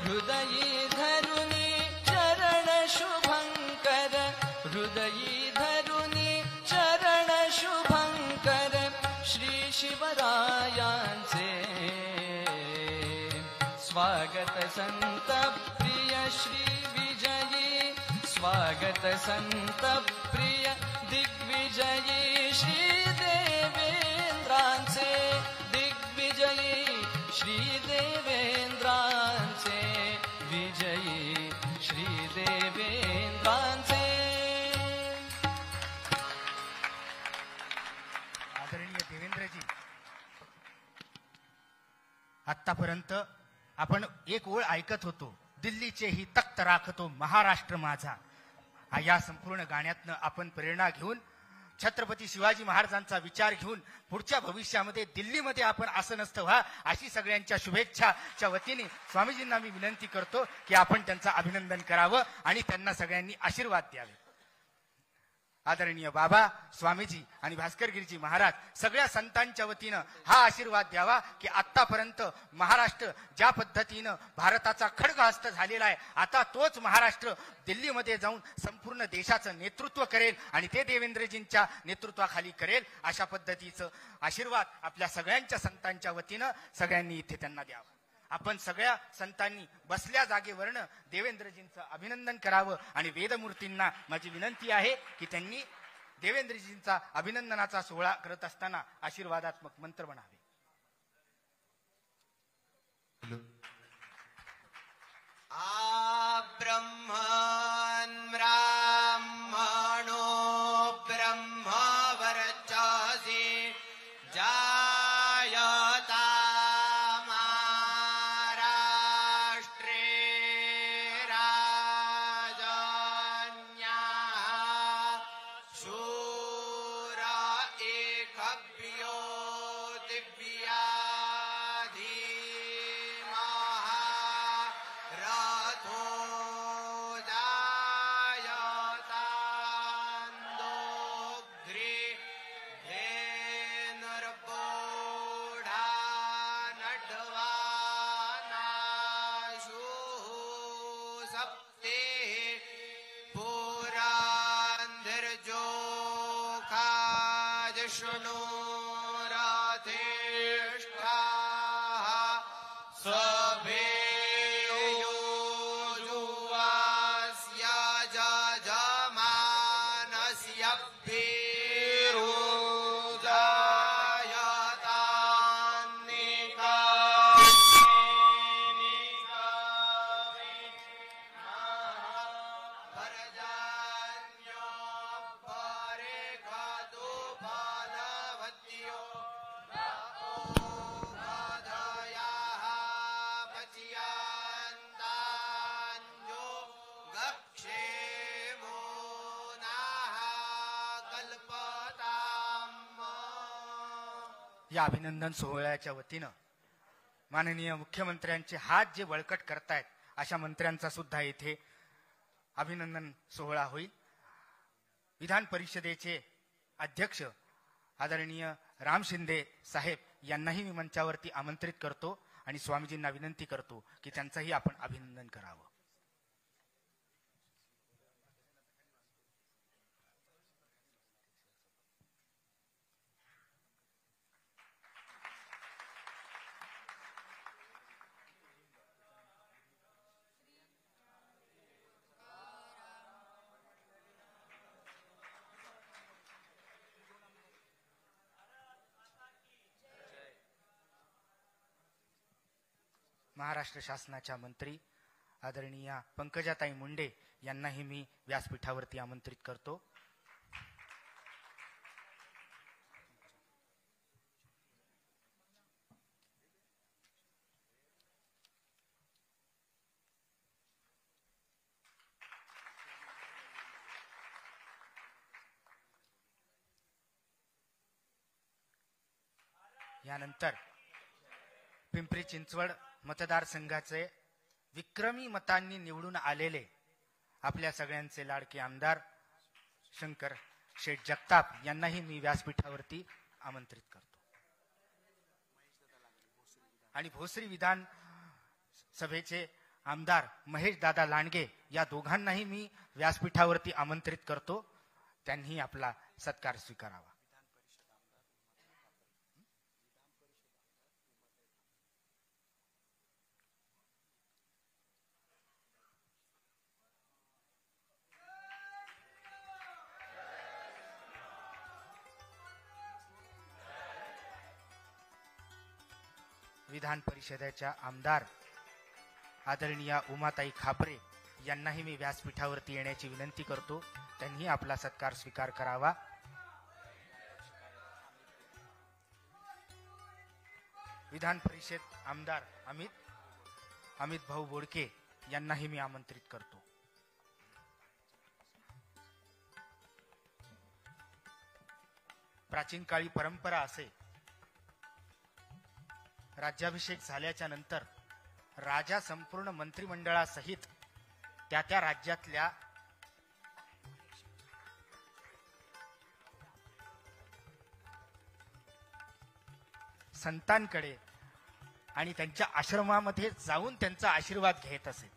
हृदयी धरुनी चरण शुभंकर, हृदयी धरुनी चरण शुभंकर. श्री शिवरायांचे स्वागत संत प्रिय श्री विजयी. स्वागत स्वागत संत प्रिय दिग्विजयी श्री देवेंद्रांचे, दिग्विजयी श्री देवेंद्रांचे, विजयी श्री देवेंद्रांचे. आदरणीय देवेंद्रजी, आतापर्यंत आपण एक ओळ ऐकत होतो, दिल्लीचे ही तख्त राखतो महाराष्ट्र माझा. या संपूर्ण गाण्यातनं आपण प्रेरणा घेऊन, छत्रपती शिवाजी महाराजांचा विचार घेऊन पुढच्या भविष्यामध्ये दिल्लीमध्ये आपण असं नसतं व्हा, अशी सगळ्यांच्या शुभेच्छाच्या वतीने स्वामीजींना मी विनंती करतो की आपण त्यांचं अभिनंदन करावं आणि त्यांना सगळ्यांनी आशीर्वाद द्यावे. आदरणीय बाबा, स्वामीजी आणि भास्करगिरीजी महाराज सगळ्या संतांच्या वतीनं हा आशीर्वाद द्यावा की आतापर्यंत महाराष्ट्र ज्या पद्धतीनं भारताचा खड्गहस्त झालेला आहे, आता तोच महाराष्ट्र दिल्लीमध्ये जाऊन संपूर्ण देशाचं नेतृत्व करेल आणि ते देवेंद्रजींच्या नेतृत्वाखाली करेल, अशा पद्धतीचं आशीर्वाद आपल्या सगळ्यांच्या संतांच्या वतीनं सगळ्यांनी इथे त्यांना द्यावा. आपण सगळ्या संतांनी बसल्या जागेवरनं देवेंद्रजींचं अभिनंदन करावं आणि वेदमूर्तींना माझी विनंती आहे की त्यांनी देवेंद्रजींचा अभिनंदनाचा सोहळा करत असताना आशीर्वादात्मक मंत्र म्हणावे. आ ब्रह्मन् ब्राह्मणो ब्रह्मवर्चसि जायता या अभिनंदन सोहळ्याच्या वतीनं माननीय मुख्यमंत्र्यांचे हात जे बळकट करतायत अशा मंत्र्यांचा सुद्धा येथे अभिनंदन सोहळा होईल. विधान परिषदेचे अध्यक्ष आदरणीय राम शिंदे साहेब यांनाही मी मंचावरती आमंत्रित करतो आणि स्वामीजींना विनंती करतो की त्यांचंही आपण अभिनंदन करावं. महाराष्ट्र शासनाच्या मंत्री आदरणीय पंकजाताई मुंडे यांनाही मी व्यासपीठावरती आमंत्रित करतो. यानंतर पिंपरी चिंचवड मतदारसंघाचे विक्रमी मतांनी निवडून आलेले आपल्या सगळ्यांचे लाडके आमदार शंकर शेठ जगताप यांनाही मी व्यासपीठावरती आमंत्रित करतो आणि भोसरी विधान सभेचे आमदार महेश दादा लांडगे या दोघांनाही मी व्यासपीठावरती आमंत्रित करतो. त्यांनी आपला सत्कार स्वीकारावा. विधान परिषदेच्या आमदार आदरणीय उमाताई खापरे यांनाही मी व्यासपीठावरती येण्याची विनंती करतो. त्यांनी आपला सत्कार स्वीकार करावा. विधान परिषद आमदार अमित भाऊ बोडके यांनाही मी आमंत्रित करतो. प्राचीन काळी परंपरा असे, राज्याभिषेक झाल्याच्या नंतर राजा संपूर्ण मंत्रिमंडळासहित त्या राज्यातल्या संतांकडे आणि त्यांच्या आश्रमामध्ये जाऊन त्यांचा आशीर्वाद घेत असे.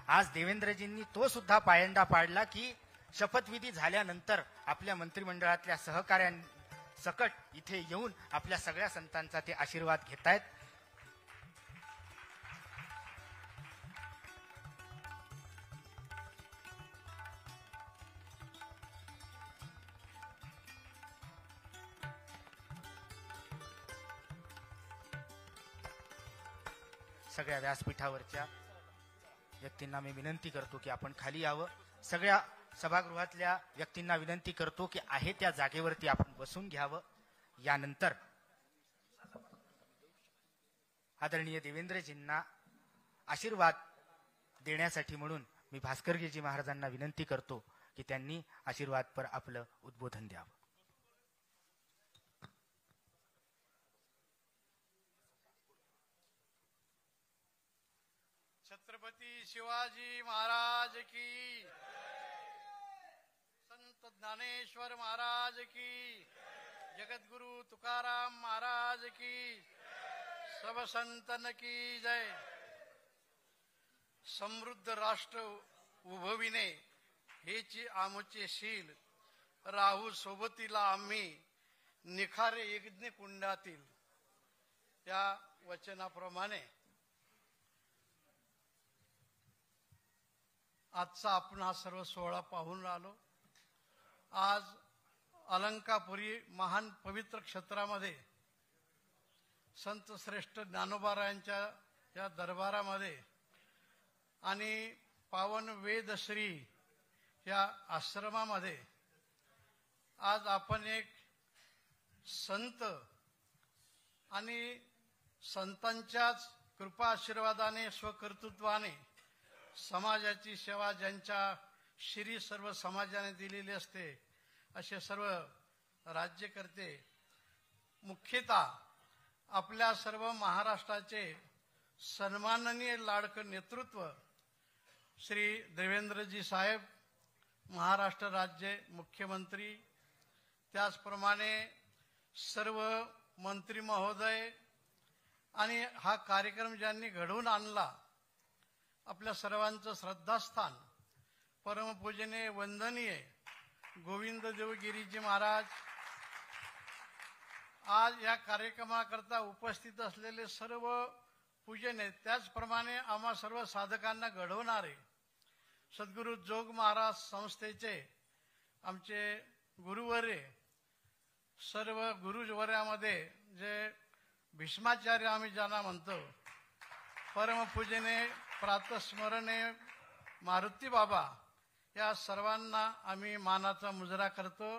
आज देवेंद्रजींनी तो सुद्धा पायंडा पाडला की शपथविधी झाल्यानंतर आपल्या मंत्रिमंडळातल्या सहकाऱ्यांसकट इथे येऊन आपल्या सगळ्या संतांचा ते आशीर्वाद घेतायत. सगळ्या व्यासपीठावरच्या व्यक्तींना मी विनंती करतो की आपण खाली यावं. सगळ्या सभागृहातल्या व्यक्तींना विनंती करतो की आहे त्या जागेवरती आपण बसून घ्यावं. यानंतर आदरणीय देवेंद्रजींना आशीर्वाद देण्यासाठी म्हणून मी भास्करजी महाराजांना विनंती करतो की त्यांनी आशीर्वादपर आपलं उद्बोधन द्यावं. छत्रपती शिवाजी महाराज की, संत ज्ञानेश्वर महाराज की, जगद्गुरु तुकाराम महाराज की, सब संतन की जय. समृद्ध राष्ट्र उभविणे हेची आमचे शील, राहू सोबतीला आम्ही निखारे यज्ञ कुंडातील. त्या वचनाप्रमाणे आजचा आपण हा सर्व सोहळा पाहून राहिलो. आज अलंकापुरी महान पवित्र क्षेत्रामध्ये संत श्रेष्ठ ज्ञानोबारायांच्या या दरबारामध्ये आणि पावन वेदश्री या आश्रमामध्ये आज आपण एक संत आणि संतांच्याच कृपा आशीर्वादाने स्वकर्तृत्वाने समाजाची सेवा ज्यांच्या श्री सर्व समाजाने दिलेली असते असे सर्व राज्यकर्ते, मुख्यतः आपल्या सर्व महाराष्ट्राचे सन्माननीय लाडकं नेतृत्व श्री देवेंद्रजी साहेब, महाराष्ट्र राज्य मुख्यमंत्री, त्याचप्रमाणे सर्व मंत्री महोदय आणि हा कार्यक्रम ज्यांनी घडवून आणला, आपल्या सर्वांचं श्रद्धास्थान परमपूजनीय वंदनीय गोविंद देवगिरीजी महाराज, आज या कार्यक्रमाकरता उपस्थित असलेले सर्व पूजनीय, त्याचप्रमाणे आम्हा सर्व साधकांना घडवणारे सद्गुरु जोग महाराज संस्थेचे आमचे गुरुवर्य, सर्व गुरुवर्यामध्ये जे भीष्माचार्य आम्ही ज्यांना म्हणतो, परमपूजनीय प्रातस्मरणीय मारुती बाबा, या सर्वांना आम्ही मानाचा मुजरा करतो.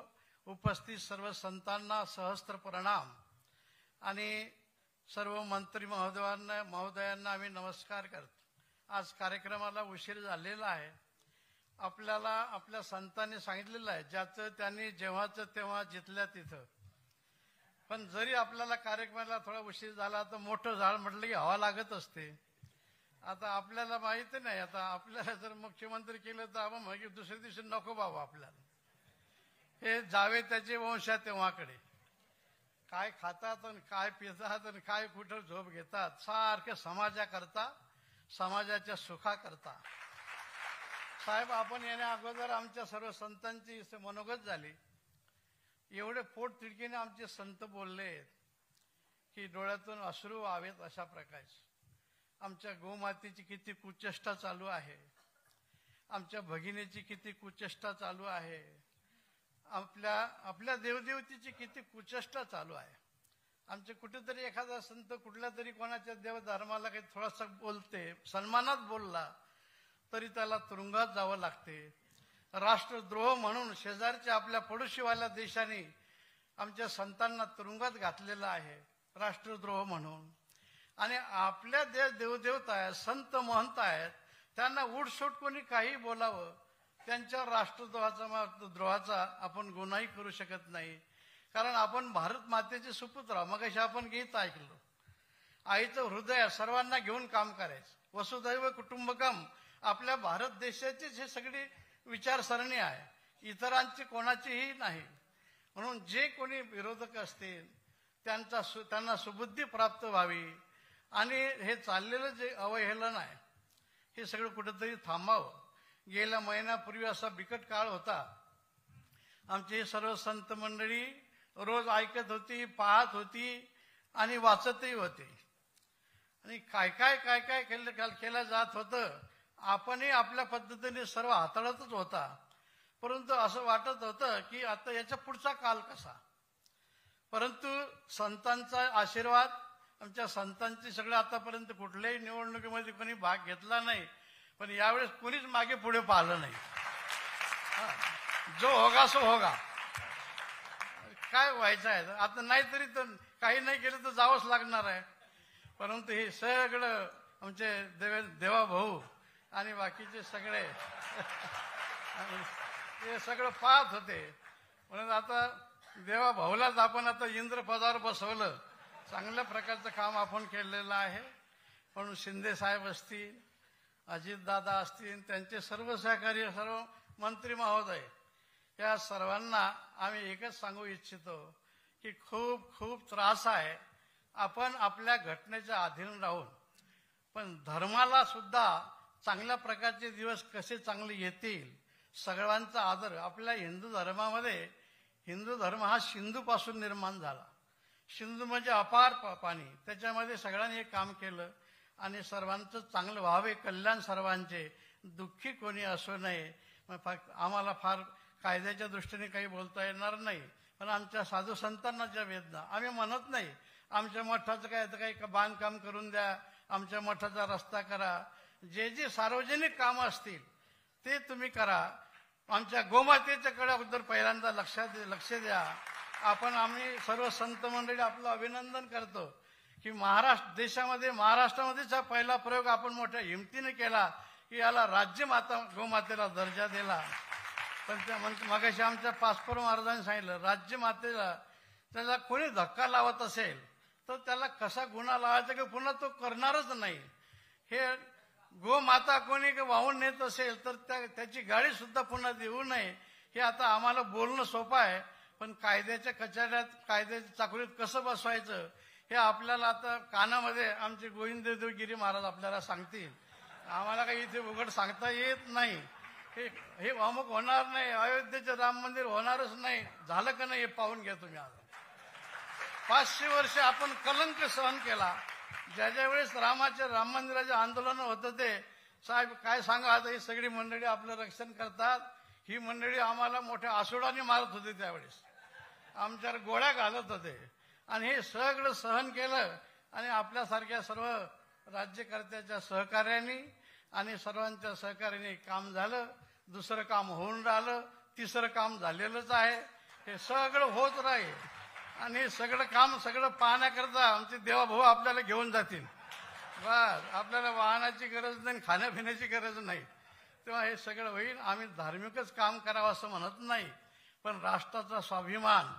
उपस्थित सर्व संतांना सहस्त्र प्रणाम आणि सर्व मंत्री महोदयांना आम्ही नमस्कार करतो. आज कार्यक्रमाला उशीर झालेला आहे. आपल्याला आपल्या संतांनी सांगितलेलं आहे, ज्याचं त्यांनी जेव्हाचं तेव्हा जिथल्या तिथं. पण जरी आपल्याला कार्यक्रमाला थोडा उशीर झाला तर मोठं झाड म्हटलं की हवा लागत असते. आता आपल्याला माहिती नाही, आता आपल्याला जर मुख्यमंत्री केलं तर आपण म्हणजे दुसऱ्या दिवशी नको बाबा, आपल्याला हे जावे त्याचे वंशा तेव्हाकडे. काय खातात आणि काय पितात आणि काय कुठं झोप घेतात, सारखे समाजाकरता, समाजाच्या सुखाकरता. साहेब, आपण येण्या अगोदर आमच्या सर्व संतांची मनोगत झाली. एवढे पोट तिडकीने आमचे संत बोलले की डोळ्यातून अश्रू आवेत अशा प्रकारचे. आमच्या गोमातेची किती कुचेष्टा चालू आहे, आमच्या भगिनीची किती कुचेष्टा चालू आहे, आपल्या देवदेवतीची किती कुचेष्टा चालू आहे. आमचे कुठेतरी एखादा संत कुठल्या तरी कोणाच्या देवधर्माला काही थोडासा बोलते, सन्मानात बोलला तरी त्याला तुरुंगात जावं लागते. राष्ट्रद्रोह म्हणून शेजारच्या आपल्या पडोशीवाल्या देशाने आमच्या संतांना तुरुंगात घातलेलं आहे, राष्ट्रद्रोह म्हणून. आणि आपल्या देवदेवता आहेत, संत महंत आहेत, त्यांना उठसूट कोणी काही बोलावं, त्यांच्या राष्ट्रद्रोहाचा आपण गुन्हाही करू शकत नाही. कारण आपण भारत मातेचे सुपुत्र आहोत. मग आपण गीत ऐकलो, आईचं हृदय सर्वांना घेऊन काम करायचं, वसुदैव कुटुंबकम. आपल्या भारत देशाचीच ही सगळी विचारसरणी आहे, इतरांची कोणाचीही नाही. म्हणून जे कोणी विरोधक असतील त्यांना सुबुद्धी प्राप्त व्हावी आणि हे चाललेलं जे अवहेलन आहे हे सगळं कुठेतरी थांबावं. गेल्या महिन्यापूर्वी असा बिकट काळ होता. आमची हे सर्व संत मंडळी रोज ऐकत होती, पाहत होती आणि वाचतही होते. आणि काय काय काय काय केलं जात होतं. आपणही आपल्या पद्धतीने सर्व हाताळतच होता. परंतु असं वाटत होतं की आता याच्या पुढचा काल कसा. परंतु संतांचा आशीर्वाद, आमच्या संतांची सगळं आतापर्यंत कुठल्याही निवडणुकीमध्ये कोणी भाग घेतला नाही, पण यावेळेस कोणीच मागे पुढे पाहिलं नाही. जो होगा सो होगा. काय व्हायचं आहे आता, नाहीतरी तर काही नाही केलं तर जावंच लागणार आहे. परंतु हे सगळं आमचे देवा भाऊ आणि बाकीचे सगळे हे सगळं पाहत होते. म्हणून आता देवा भाऊलाच आपण आता इंद्रपदावर बसवलं. चांगल्या प्रकारचं काम आपण केलेलं आहे. म्हणून शिंदे साहेब असतील, अजितदादा असतील, त्यांचे सर्व सहकारी, सर्व मंत्री महोदय, या सर्वांना आम्ही एकच सांगू इच्छितो की खूप खूप त्रास आहे. आपण आपल्या घटनेच्या अधीन राहून पण धर्माला सुद्धा चांगल्या प्रकारचे दिवस कसे चांगले येतील, सगळ्यांचा आदर. आपल्या हिंदू धर्मामध्ये, हिंदू धर्म हा सिंधूपासून निर्माण झाला. सिंधू म्हणजे अपार पाणी, त्याच्यामध्ये सगळ्यांनी हे काम केलं आणि सर्वांचं चांगलं व्हावे, कल्याण सर्वांचे, दुःखी कोणी असू नये. आम्हाला फार कायद्याच्या दृष्टीने काही बोलता येणार नाही, पण आमच्या साधू संतांना ज्या वेदना, आम्ही म्हणत नाही आमच्या मठाचं काही बांधकाम करून द्या, आमच्या मठाचा रस्ता करा. जे जे सार्वजनिक कामं असतील ते तुम्ही करा. आमच्या गोमातेच्या कडे अगोदर पहिल्यांदा लक्ष द्या. आम्ही सर्व संत मंडळी आपलं अभिनंदन करतो की महाराष्ट्रामध्येच हा पहिला प्रयोग आपण मोठ्या हिमतीने केला की याला राज्यमाता गोमातेला दर्जा दिला. पण मगाशी आमच्या पासपोर महाराजांनी सांगितलं, राज्यमातेला त्याला कोणी धक्का लावत असेल तर त्याला कसा गुन्हा लावायचा की पुन्हा तो करणारच नाही. हे गोमाता कोणी वाहून नेत असेल तर त्याची गाडी सुद्धा पुन्हा देऊ नये. हे आता आम्हाला बोलणं सोपं आहे, पण कायद्याच्या कचाऱ्यात, कायद्याच्या चाकरीत कसं बसवायचं हे आपल्याला आता कानामध्ये आमचे गोविंददेवगिरी महाराज आपल्याला सांगतील. आम्हाला काही इथे उघड सांगता येत नाही. हे अमुक होणार नाही, अयोध्येचे राम मंदिर होणारच नाही, झालं का नाही हे पाहून घ्या तुम्ही. आज 500 वर्ष आपण कलंक सहन केला. ज्या वेळेस राम मंदिराचे आंदोलन होतं ते साहेब काय सांगा, आता ही सगळी मंडळी आपलं रक्षण करतात. ही मंडळी आम्हाला मोठ्या आसुडाने मारत होते, त्यावेळेस आमच्यावर गोळ्या घालत होते आणि हे सगळं सहन केलं. आणि आपल्यासारख्या सर्व राज्यकर्त्याच्या सहकार्याने आणि सर्वांच्या सहकार्याने काम झालं. दुसरं काम होऊन राहिलं, तिसरं काम झालेलंच आहे. हे सगळं होत राहील आणि सगळं काम सगळं पाहण्याकरता आमचे देवाभाऊ आपल्याला घेऊन जातील. बस, आपल्याला वाहनाची गरज नाही, खाण्यापिण्याची गरज नाही. तेव्हा हे सगळं होईल. आम्ही धार्मिकच काम करावं असं म्हणत नाही, पण राष्ट्राचा स्वाभिमान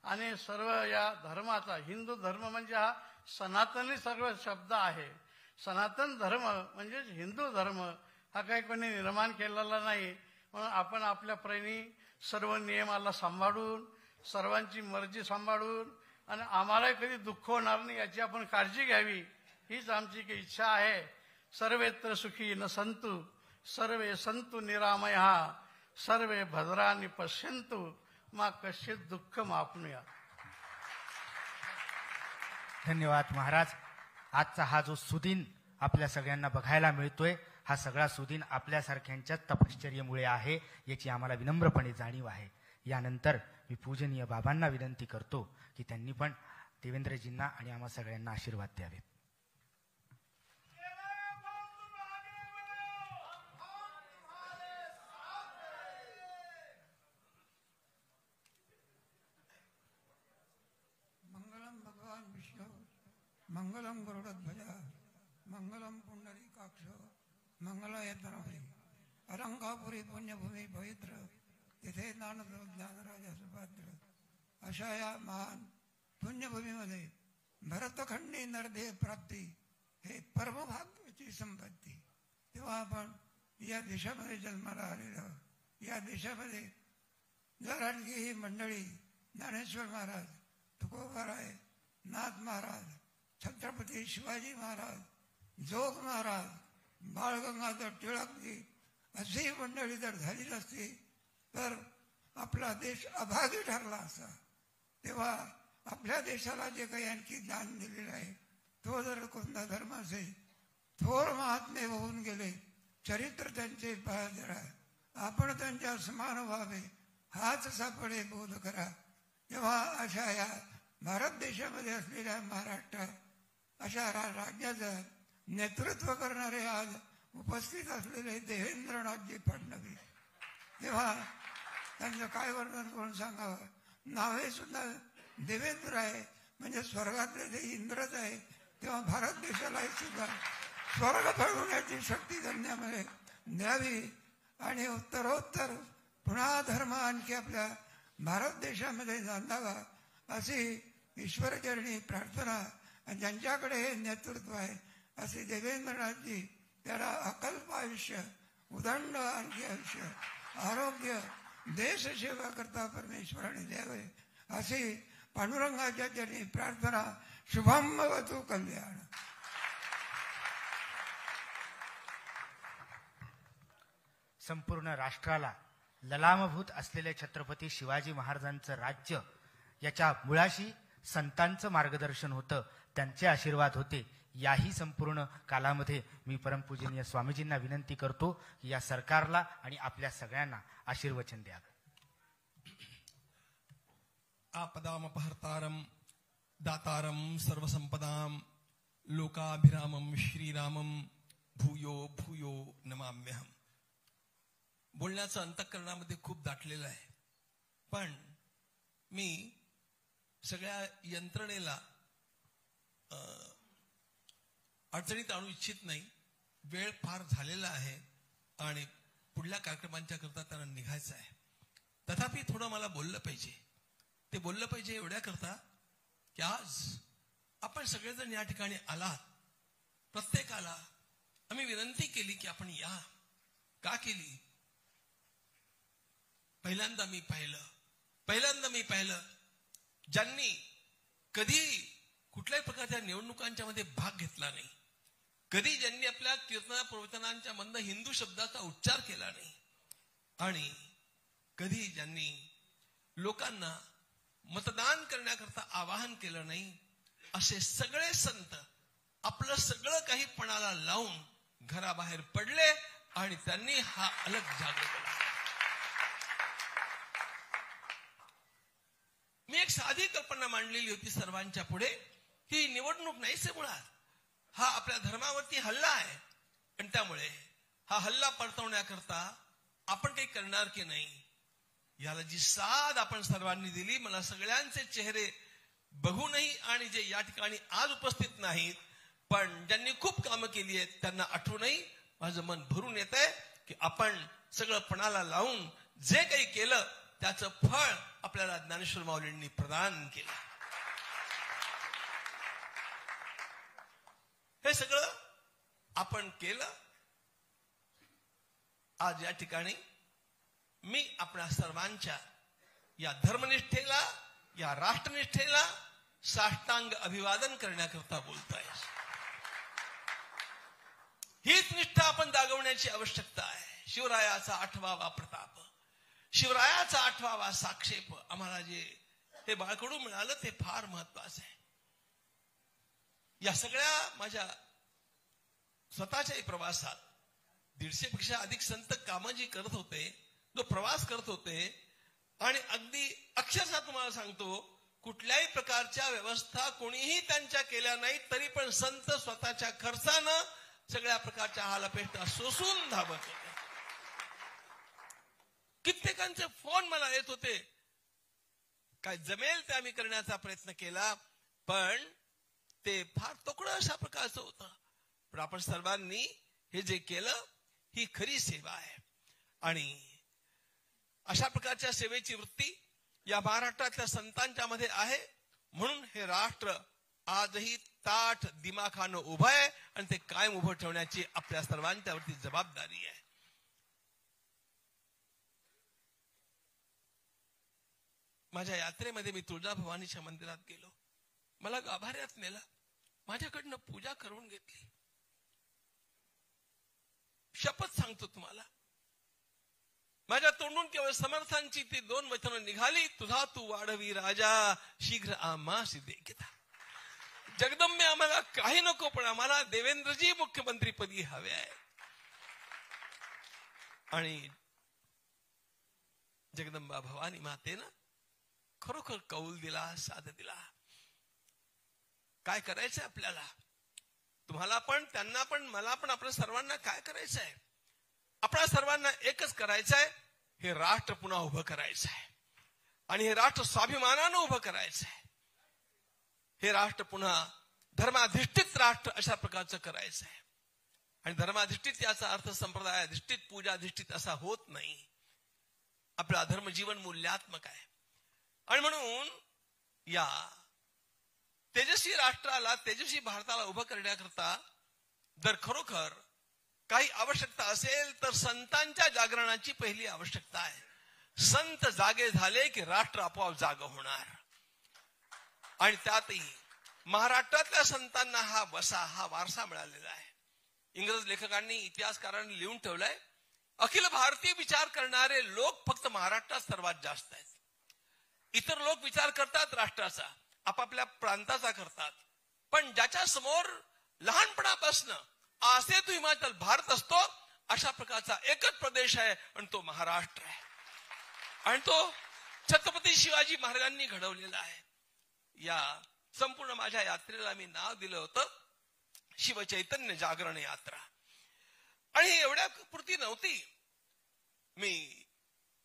आणि सर्व या धर्माचा, हिंदू धर्म म्हणजे हा सनातनी सर्व शब्द आहे. सनातन धर्म म्हणजे हिंदू धर्म हा काही कोणी निर्माण केलेला नाही. म्हणून आपण आपल्या प्रेमी सर्व नियमाला सांभाळून, सर्वांची मर्जी सांभाळून आणि आम्हाला कधी दुःख होणार नाही याची आपण काळजी घ्यावी, हीच आमची इच्छा आहे. सर्वेत्र सुखी न संतु, सर्वे संतु निरामया, सर्वे भद्राणी पश्यंतु, मा कश्चित दुःख मापनुया. धन्यवाद महाराज. आजचा हा जो सुदिन आपल्या सगळ्यांना बघायला मिळतोय, हा सगळा सुदिन आपल्यासारख्यांच्या तपश्चर्येमुळे आहे, याची आम्हाला विनम्रपणे जाणीव आहे. यानंतर मी पूजनीय बाबांना विनंती करतो की त्यांनी पण देवेंद्रजींना आणि आम्हा सगळ्यांना आशीर्वाद द्यावेत. मंगलम भगवान विष्णु मंगलम गरुडध्वज मंगलम पुंडरीकाक्ष मंगलायतनमय अलंकापुरी पुण्यभूमी पवित्र तिथे ज्ञानदेव ज्ञानराजा सुपात्र अशा या महान पुण्यभूमीमध्ये भरतखंडी नरदेह प्राप्ती हे परमभाग्याची संपत्ती. तेव्हा आपण या देशामध्ये जन्माला आलेलो, या देशामध्ये जर आणखी ही मंडळी ज्ञानेश्वर महाराज, तुकोबाराय, नाथ महाराज, छत्रपती शिवाजी महाराज, जोग महाराज, बाळ गंगाधर टिळकजी अशी मंडळी जर झाली नसती तर आपला देश अभागी ठरला असता. तेव्हा आपल्या देशाला जे काही आणखी ज्ञान दिलेलं आहे तो जर कोणता धर्म असेल, थोर महात्मे होऊन गेले, चरित्र त्यांचे पहा जरा, आपण त्यांच्या समान व्हावे हाच सापडे बोध करा. तेव्हा अशा या भारत देशामध्ये असलेल्या महाराष्ट्रात अशा राज्याचं नेतृत्व करणारे आज उपस्थित असलेले देवेंद्रनाथजी फडणवीस, तेव्हा त्यांचं काय वर्णन करून सांगावं. नावे सुद्धा देवेंद्र आहे, म्हणजे स्वर्गातले जे इंद्रच आहे. तेव्हा भारत देशाला सुद्धा स्वर्ग फळवण्याची शक्ती त्यांच्यामध्ये द्यावी आणि उत्तरोत्तर पुन्हा धर्म आणखी आपल्या भारत देशामध्ये जाणावा अशी ईश्वरचरणी प्रार्थना. ज्यांच्याकडे हे नेतृत्व आहे असे देवेंद्रनाथजी, त्याला अकल्प आयुष्य, उदंड आणखी आयुष्य, आरोग्य, देशसेवा करता परमेश्वराने द्यावे अशी पांडुरंगाच्या चरणी प्रार्थना. शुभम भवतु कल्याण. संपूर्ण राष्ट्राला ललामभूत असलेले छत्रपती शिवाजी महाराजांचं राज्य, याच्या मुळाशी संतांचं मार्गदर्शन होतं, त्यांचे आशीर्वाद होते. याही संपूर्ण कालामध्ये मी परमपूजनीय स्वामीजींना विनंती करतो की या सरकारला आणि आपल्या सगळ्यांना आशीर्वचन द्यावं. आपदामपहर्तारं दातारं सर्वसंपदां लोकाभिरामं श्रीरामं भूयो भूयो नमाम्यहम्. बोलण्याचं अंतःकरणामध्ये खूप दाटलेलं आहे, पण मी सगळ्या यंत्रणेला अडचणीत आणू इच्छित नाही. वेळ फार झालेला आहे आणि पुढल्या कार्यक्रमांच्या करता त्यांना निघायचं आहे. तथापि थोडं मला बोललं पाहिजे. ते बोललं पाहिजे एवढ्या करता की आज आपण सगळेजण या ठिकाणी आलात. प्रत्येकाला आम्ही विनंती केली की आपण या. का केली? पहिल्यांदा मी पाहिलं ज्यांनी कधी कुठल्याही प्रकारच्या निवडणुकांच्या मध्ये भाग घेतला नाही, कधी ज्यांनी आपल्या कीर्तना प्रवचनांच्या मधनं हिंदू शब्दाचा उच्चार केला नाही, आणि कधी ज्यांनी लोकांना मतदान करण्याकरता आवाहन केलं नाही, असे सगळे संत आपलं सगळं काही पणाला लावून घराबाहेर पडले आणि त्यांनी हा अलग जागृत केला. मी एक साधी कल्पना मांडलेली होती सर्वांच्या पुढे. ही निवडणूक नाहीच मुळात, हा आपल्या धर्मावरती हल्ला आहे, आणि त्यामुळे हा हल्ला परतवण्याकरता आपण काही करणार की नाही, याला जी साथ आपण सर्वांनी दिली, मला सगळ्यांचे चेहरे बघूनही आणि जे या ठिकाणी आज उपस्थित नाहीत पण ज्यांनी खूप कामं केली आहेत त्यांना आठवूनही माझं मन भरून येत आहे की आपण सगळं पणाला लावून जे काही केलं त्याचं फळ आपल्याला ज्ञानेश्वर माऊलींनी प्रदान केलं. हे सगळं आपण केलं. आज या ठिकाणी मी आपल्या सर्वांच्या या धर्मनिष्ठेला, या राष्ट्रनिष्ठेला साष्टांग अभिवादन करण्याकरता बोलतोय. हीच निष्ठा आपण दागवण्याची आवश्यकता आहे. शिवरायाचा 8वा प्रताप, शिवरायाचा 8वा साक्षेप आम्हाला जे हे बाळकडू मिळालं ते फार महत्वाचं आहे. या सगळ्या माझ्या स्वतःच्याही प्रवासात 150 पेक्षा अधिक संत कामं जी करत होते, जो प्रवास करत होते, आणि अगदी अक्षरशः तुम्हाला सांगतो कुठल्याही प्रकारच्या व्यवस्था कोणीही त्यांच्या केल्या नाहीत, तरी पण संत स्वतःच्या खर्चानं सगळ्या प्रकारच्या हालअपेष्टा सोसून धावत होते. कित्येकांचे फोन मला येत होते, काय जमेल ते आम्ही करण्याचा प्रयत्न केला, पण ते फार तोकडं अशा प्रकारचं होतं. पण आपण सर्वांनी हे जे केलं ही खरी सेवा आहे. आणि अशा प्रकारच्या सेवेची वृत्ती या महाराष्ट्रातल्या संतांच्या मध्ये आहे. म्हणून हे राष्ट्र आजही ताठ दिमाखानं उभं आहे आणि ते कायम उभं ठेवण्याची आपल्या सर्वांच्यावरती जबाबदारी आहे. माझ्या यात्रेमध्ये मी तुळजाभवानीच्या मंदिरात गेलो. मला गाभाऱ्यात नेलं, माझ्याकडनं पूजा करून घेतली. शपथ सांगतो तुम्हाला, माझ्या तोंडून केवळ समर्थांची ती 2 वचनं निघाली, तुझा तू वाढवी राजा, शीघ्र आम्हास दे गीता. जगदंबे आम्हाला काही नको, पण आम्हाला देवेंद्रजी मुख्यमंत्रीपदी हवे आहे. आणि जगदंबा भवानी मातेनं खरोखर कौल दिला, साथ दिला. काय करायचंय आपल्याला, तुम्हाला पण, त्यांना पण, मला पण, आपल्या सर्वांना काय करायचंय? आपल्या सर्वांना एकच करायचंय, हे राष्ट्र पुन्हा उभं करायचंय. आणि हे राष्ट्र स्वाभिमानानं उभं करायचंय. हे राष्ट्र पुन्हा धर्माधिष्ठित राष्ट्र अशा प्रकारचं करायचंय. आणि धर्माधिष्ठित याचा अर्थ संप्रदायाधिष्ठित, पूजाधिष्ठित असा होत नाही. आपला धर्मजीवन मूल्यात्मक आहे. आणि म्हणून या तेजस्वी राष्ट्राला, तेजस्वी भारताला उभं करण्याकरता जर खरोखर काही आवश्यकता असेल तर संतांच्या जागरणाची पहिली आवश्यकता आहे. संत जागे झाले की राष्ट्र आपोआप जागं होणार. आणि त्यातही महाराष्ट्रातल्या संतांना हा वसा, हा वारसा मिळालेला आहे. इंग्रज लेखकांनी, इतिहासकारांनी लिहून ठेवलंय, अखिल भारतीय विचार करणारे लोक फक्त महाराष्ट्रात सर्वात जास्त आहेत. इतर लोक विचार करतात राष्ट्राचा, आपापल्या प्रांताचा करतात, पण ज्याच्या समोर लहानपणापासून आसे तू हिमाचल भारत असतो, अशा प्रकारचा एकच प्रदेश आहे आणि तो महाराष्ट्र आहे. आणि तो छत्रपती शिवाजी महाराजांनी घडवलेला आहे. या संपूर्ण माझ्या यात्रेला मी नाव दिलं होतं शिवचैतन्य जागरण यात्रा. आणि एवढ्या पुरती नव्हती. मी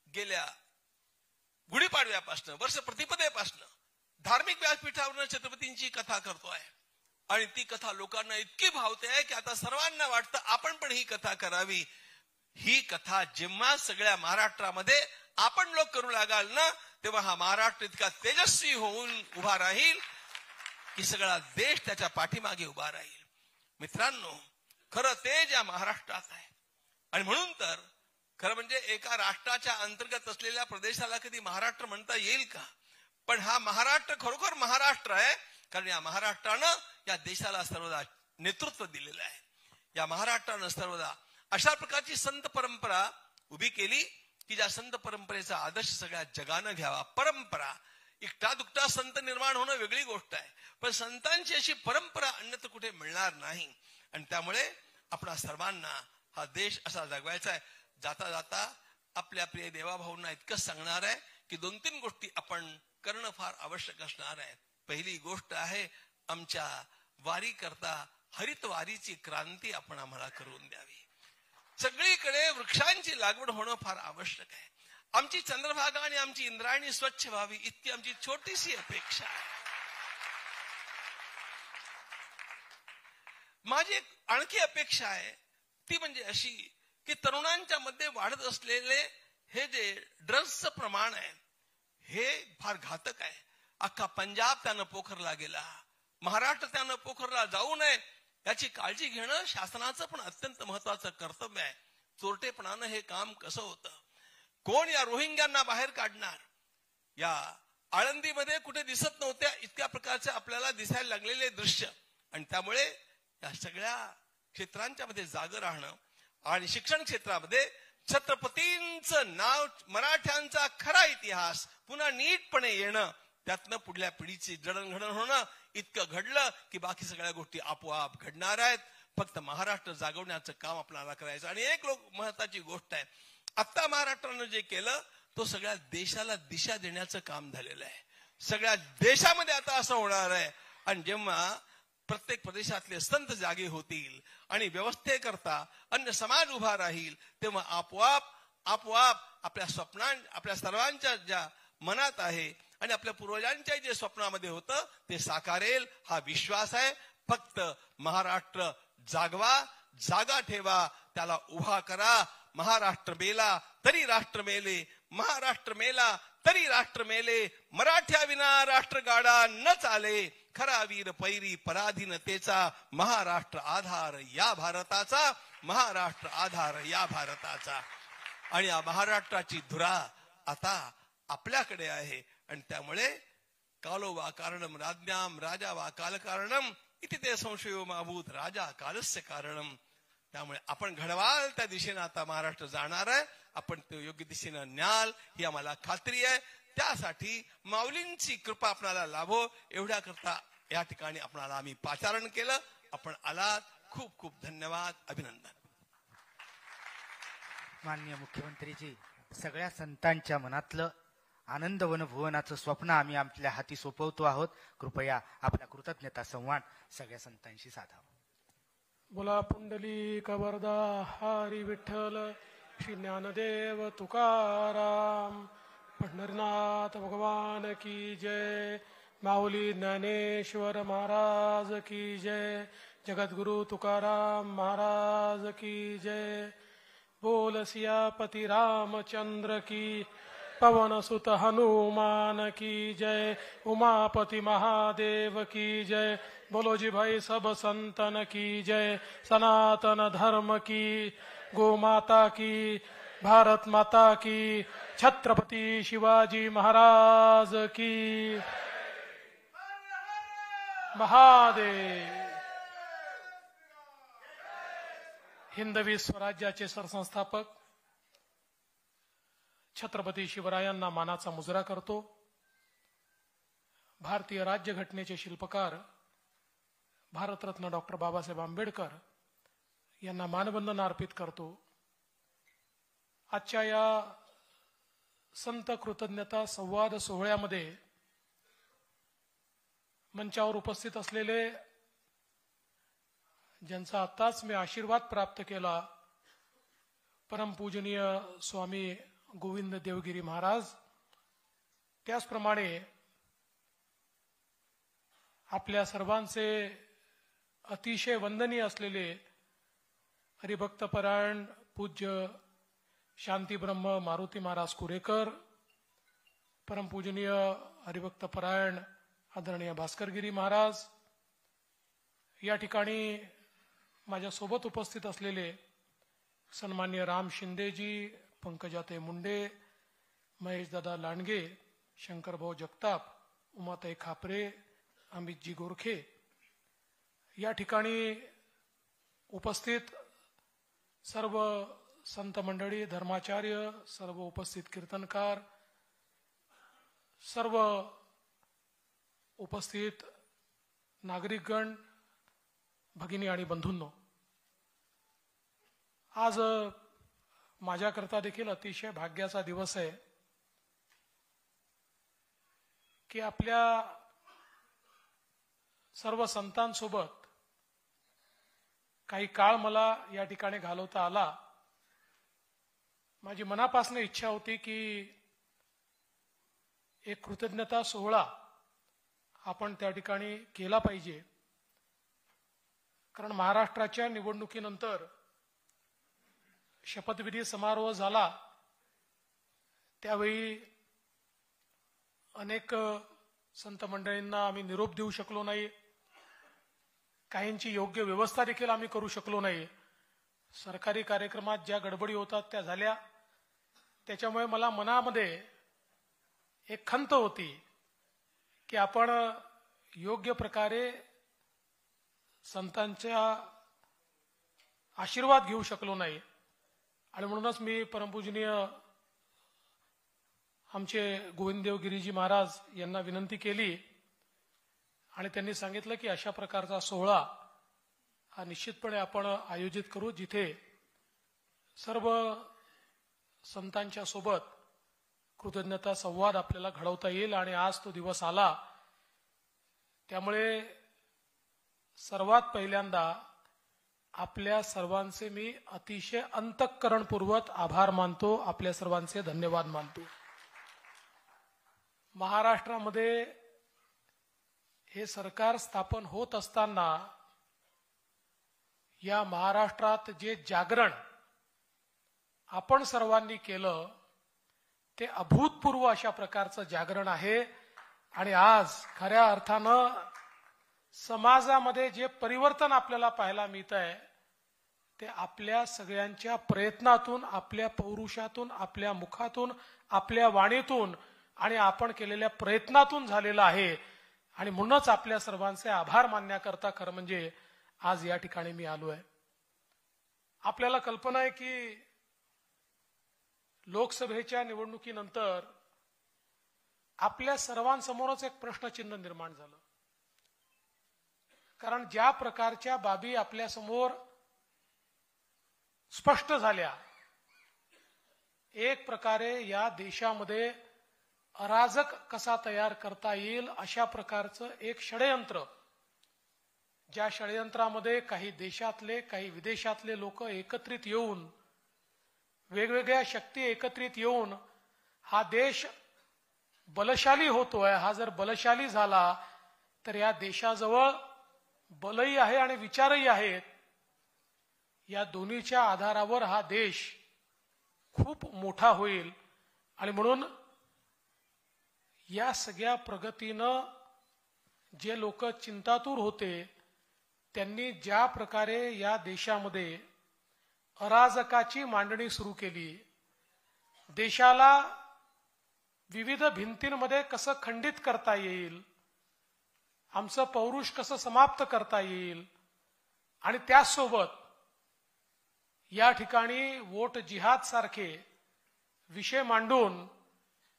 गेल्या गुढीपाडव्यापासून, वर्ष प्रतिपदेपासून धार्मिक व्यासपीठावरून छत्रपतींची कथा करतोय. आणि ती कथा लोकांना इतकी भावते की आता सर्वांना वाटतं आपण पण ही कथा करावी. ही कथा जेव्हा सगळ्या महाराष्ट्रामध्ये आपण लोक करू लागाल ना, तेव्हा हा महाराष्ट्र इतका तेजस्वी होऊन उभा राहील की सगळा देश त्याच्या पाठीमागे उभा राहील. मित्रांनो, खरं तेज या महाराष्ट्रात आहे. आणि म्हणून तर खरं म्हणजे एका राष्ट्राच्या अंतर्गत असलेल्या प्रदेशाला कधी महाराष्ट्र म्हणता येईल का? पण हा महाराष्ट्र खरोखर महाराष्ट्र आहे, कारण या महाराष्ट्रानं या देशाला सर्वदा नेतृत्व दिलेलं आहे. या महाराष्ट्रानं सर्वदा अशा प्रकारची संत परंपरा उभी केली की ज्या संत परंपरेचा आदर्श सगळ्या जगानं घ्यावा. परंपरा, एकटा दुकटा संत निर्माण होणं वेगळी गोष्ट आहे, पण संतांची अशी परंपरा अन्यत्र कुठे मिळणार नाही. आणि त्यामुळे आपणा सर्वांना हा देश असा जगवायचा आहे. जाता जाता आपल्या प्रिय देवाभाऊंना इतकंच सांगणार आहे की 2-3 गोष्टी आपण करणं फार आवश्यक असणार आहे. पहिली गोष्ट आहे, आमच्या वारी करता हरित वारीची क्रांती आपण आम्हाला करून द्यावी. सगळीकडे वृक्षांची लागवड होणं फार आवश्यक आहे. आमची चंद्रभागा आणि आमची इंद्रायणी स्वच्छ व्हावी, इतकी आमची छोटीशी अपेक्षा आहे. माझी एक आणखी अपेक्षा आहे, ती म्हणजे अशी की तरुणांच्या मध्ये वाढत असलेले हे जे ड्रग्सचं प्रमाण आहे हे फार घातक आहे. अख्खा पंजाब त्यानं पोखरला गेला, महाराष्ट्र त्यानं पोखरला जाऊ नये याची काळजी घेणं शासनाचं पण अत्यंत महत्वाचं कर्तव्य आहे. चोरटेपणानं हे काम कसं होतं? कोण या रोहिंग्यांना बाहेर काढणार? या आळंदीमध्ये कुठे दिसत नव्हत्या इतक्या प्रकारचे आपल्याला दिसायला लागलेले दृश्य. आणि त्यामुळे या सगळ्या क्षेत्रांच्या मध्ये जागं राहणं आणि शिक्षण क्षेत्रामध्ये छत्रपतींचं नाव, मराठ्यांचा खरा इतिहास पुन्हा नीटपणे येणं, त्यातनं पुढल्या पिढीची जडणघडण होणं, इतकं घडलं की बाकी सगळ्या गोष्टी आपोआप घडणार आहेत. फक्त महाराष्ट्र जागवण्याचं काम आपल्याला करायचं. आणि एक महत्वाची गोष्ट आहे, आता महाराष्ट्रानं जे केलं तो सगळ्या देशाला दिशा देण्याचं काम झालेलं आहे. सगळ्या देशामध्ये आता असं होणार आहे. आणि जेव्हा प्रत्येक प्रदेशातले संत जागे होतील आणि व्यवस्थेकरता अन्य समाज उभा राहील, तेव्हा आपोआप आपल्या सर्वांच्या ज्या मनात आहे आणि आपल्या पूर्वजांच्या जे स्वप्नामध्ये होतं ते साकारेल हा विश्वास आहे. फक्त महाराष्ट्र जागवा, जागा ठेवा, त्याला उभा करा. महाराष्ट्र मेला तरी राष्ट्र मेले, महाराष्ट्र मेला तरी राष्ट्र मेले, मराठ्या विना राष्ट्र गाडा न चाले, खरा वीर पैरी पराधीनतेचा, महाराष्ट्र आधार या भारताचा, महाराष्ट्र आधार या भारताचा. आणि या महाराष्ट्राची धुरा आता आपल्याकडे आहे. आणि त्यामुळे कालो वा कारणम राज्ञाम राजा वा काल कारणम इथे ते संशयो माभूत राजा कालस्य कारणम. त्यामुळे आपण घडवाल त्या दिशेनं आता महाराष्ट्र जाणार आहे. आपण ते योग्य दिशेनं न्याल ही आम्हाला खात्री आहे. त्यासाठी माऊलींची कृपा आपल्याला लाभो एवढ्या करता या ठिकाणी आपल्याला आम्ही पाचारण केलं. आपण आलात, खूप खूप धन्यवाद, अभिनंदन. माननीय मुख्यमंत्रीजी, सगळ्या संतांच्या मनातलं आनंदवन भुवनाचं स्वप्न आम्ही आपल्या हाती सोपवतो आहोत. कृपया आपला कृतज्ञता संवाद सगळ्या संतांशी साधावा. बोला पुंडलिक वरदा हरी विठ्ठल श्री ज्ञानदेव तुकाराम. पंढरीनाथ भगवान की जय. माऊली ज्ञानेश्वर महाराज की जय. जगद्गुरु तुकाराम महाराज की जय. बोल सियापति रामचंद्र की, पवन सुत हनुमान की जय. उमापति महादेव की जय. बोलो जी भाई सब संतन की जय. सनातन धर्म की, गो माता की, भारत माता की, छत्रपति शिवाजी महाराज की. महादेव. हिंदवी स्वराज्याचे सरसंस्थापक छत्रपती शिवरायांना मानाचा मुजरा करतो. भारतीय राज्यघटनेचे शिल्पकार भारतरत्न डॉक्टर बाबासाहेब आंबेडकर यांना मानवंदना अर्पित करतो. आजच्या या संत कृतज्ञता संवाद सोहळ्यामध्ये मंचावर उपस्थित असलेले, ज्यांचा आताच मी आशीर्वाद प्राप्त केला, परमपूजनीय स्वामी गोविंद देवगिरी महाराज, त्याचप्रमाणे आपल्या सर्वांचे अतिशय वंदनीय असलेले हरिभक्तपरायण पूज्य शांतीब्रह्म मारुती महाराज कुरेकर, परमपूजनीय हरिभक्तपरायण आदरणीय भास्करगिरी महाराज, या ठिकाणी माझ्यासोबत उपस्थित असलेले सन्मान्य राम शिंदेजी, पंकजाताई मुंडे, महेशदादा लांडगे, शंकरभाऊ जगताप, उमाताई खापरे, अमितजी गोरखे, या ठिकाणी उपस्थित सर्व संत मंडळी, धर्माचार्य, सर्व उपस्थित कीर्तनकार, सर्व उपस्थित नागरिकगण, भगिनी आणि बंधूंनो, आज माझ्याकरता देखील अतिशय भाग्याचा दिवस आहे की आपल्या सर्व संतांसोबत काही काळ मला या ठिकाणी घालवता आला. माझी मनापासून इच्छा होती की एक कृतज्ञता सोहळा आपण त्या ठिकाणी केला पाहिजे, कारण महाराष्ट्राच्या निवडणुकीनंतर शपथविधी समारोह झाला त्यावेळी अनेक संत मंडळींना आम्ही निरोप देऊ शकलो नाही, काहींची योग्य व्यवस्था देखील आम्ही करू शकलो नाही. सरकारी कार्यक्रमात ज्या गडबडी होतात त्या झाल्या. त्याच्यामुळे मला मनामध्ये एक खंत होती की आपण योग्य प्रकारे संतांचा आशीर्वाद घेऊ शकलो नाही. आणि म्हणूनच मी परमपूजनीय आमचे गोविंददेव गिरीजी महाराज यांना विनंती केली आणि त्यांनी सांगितलं की अशा प्रकारचा सोहळा हा निश्चितपणे आपण आयोजित करू, जिथे सर्व संतांच्या सोबत कृतज्ञता संवाद आपल्याला घडवता येईल आणि आज तो दिवस आला. त्यामुळे सर्वात पहिल्यांदा आपल्या सर्वांचे मी अतिशय अंतःकरणपूर्वक आभार मानतो, आपल्या सर्वांचे धन्यवाद मानतो. महाराष्ट्रामध्ये हे सरकार स्थापन होत असताना या महाराष्ट्रात जे जागरण आपण सर्वांनी केलं ते अभूतपूर्व अशा प्रकारचं जागरण आहे. आणि आज खऱ्या अर्थानं समाजामध्ये जे परिवर्तन आपल्याला पाहायला मिळत आहे ते आपल्या सगळ्यांच्या प्रयत्नातून, आपल्या पौरुषातून, आपल्या मुखातून, आपल्या वाणीतून आणि आपण केलेल्या प्रयत्नातून झालेलं आहे. आणि म्हणूनच आपल्या सर्वांचे आभार मानण्याकरता खरं म्हणजे आज या ठिकाणी मी आलो आहे. आपल्याला कल्पना आहे की लोकसभेच्या निवडणुकीनंतर आपल्या सर्वांसमोरच एक प्रश्नचिन्ह निर्माण झालं. कारण ज्या प्रकारच्या बाबी आपल्या समोर स्पष्ट झाल्या, एक प्रकारे या देशामध्ये अराजक कसा तयार करता येईल अशा प्रकारचं एक षडयंत्र, ज्या षडयंत्रामध्ये काही देशातले काही विदेशातले लोक एकत्रित येऊन, वेगवेगळ्या शक्ती एकत्रित येऊन हा देश बलशाली होतोय. हा जर बलशाली झाला तर या देशाजवळ बलही आहे आणि विचारही आहेत. या दोन्हीच्या आधारावर हा देश खूप मोठा होईल. आणि म्हणून या सगळ्या प्रगतीनं जे लोक चिंतातूर होते त्यांनी ज्या प्रकारे या देशामध्ये अराजकाची मांडणी सुरू केली, देशाला विविध भिंतींमध्ये कसं खंडित करता येईल, आमचं पौरुष कसं समाप्त करता येईल, आणि त्याचसोबत या ठिकाणी वोट जिहाद सारखे विषय मांडून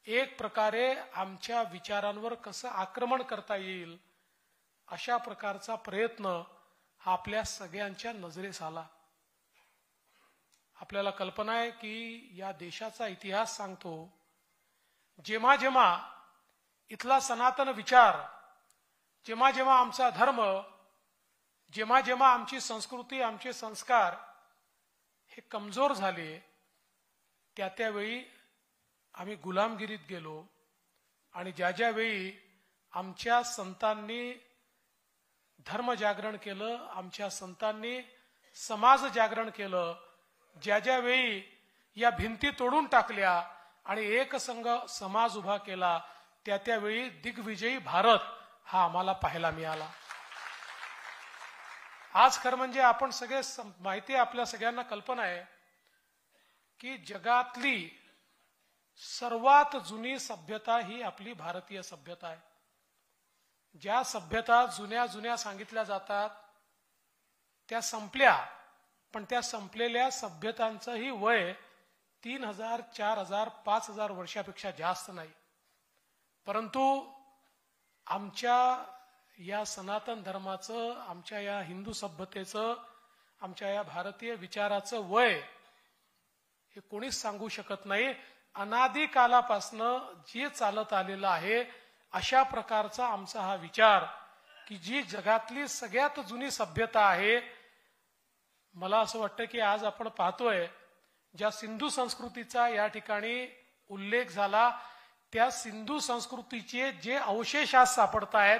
एक प्रकारे आमच्या विचारांवर कसं आक्रमण करता येईल अशा प्रकारचा प्रयत्न हा आपल्या सगळ्यांच्या नजरेस आला. आपल्याला कल्पना आहे की या देशाचा इतिहास सांगतो, जेव्हा जेव्हा इथला सनातन विचार, जेव्हा जेव्हा आमचा धर्म, जेव्हा जेव्हा आमची संस्कृती, आमचे संस्कार हे कमजोर झाले, त्यावेळी आम्ही गुलामगिरीत गेलो. आणि ज्या वेळी आमच्या संतांनी धर्म जागरण केलं, आमच्या संतांनी समाज जागरण केलं, ज्या वेळी या भिंती तोडून टाकल्या आणि एकसंघ समाज उभा केला, त्यावेळी दिग्विजयी भारत हा आम्हाला पाहायला मिळाला. आज खरं म्हणजे आपण सगळे माहिती आहे, आपल्या सगळ्यांना कल्पना आहे की जगातली सर्वात जुनी सभ्यता ही आपली भारतीय सभ्यता आहे. ज्या सभ्यता जुन्या जुन्या सांगितल्या जातात त्या संपल्या, पण त्या संपलेल्या सभ्यतांचंही वय 3000, 4000, 5000 वर्षापेक्षा जास्त नाही. परंतु आमच्या या सनातन धर्माचं, आमच्या या हिंदू सभ्यतेचं, आमच्या या भारतीय विचाराचं वय हे कोणीच सांगू शकत नाही. अनादी कालापासनं जे चालत आलेलं आहे अशा प्रकारचा आमचा हा विचार, की जी जगातली सगळ्यात जुनी सभ्यता आहे. मला असं वाटतं की आज आपण पाहतोय ज्या सिंधू संस्कृतीचा या ठिकाणी उल्लेख झाला, त्या सिंधू संस्कृतीचे जे अवशेष आज सापडत आहेत,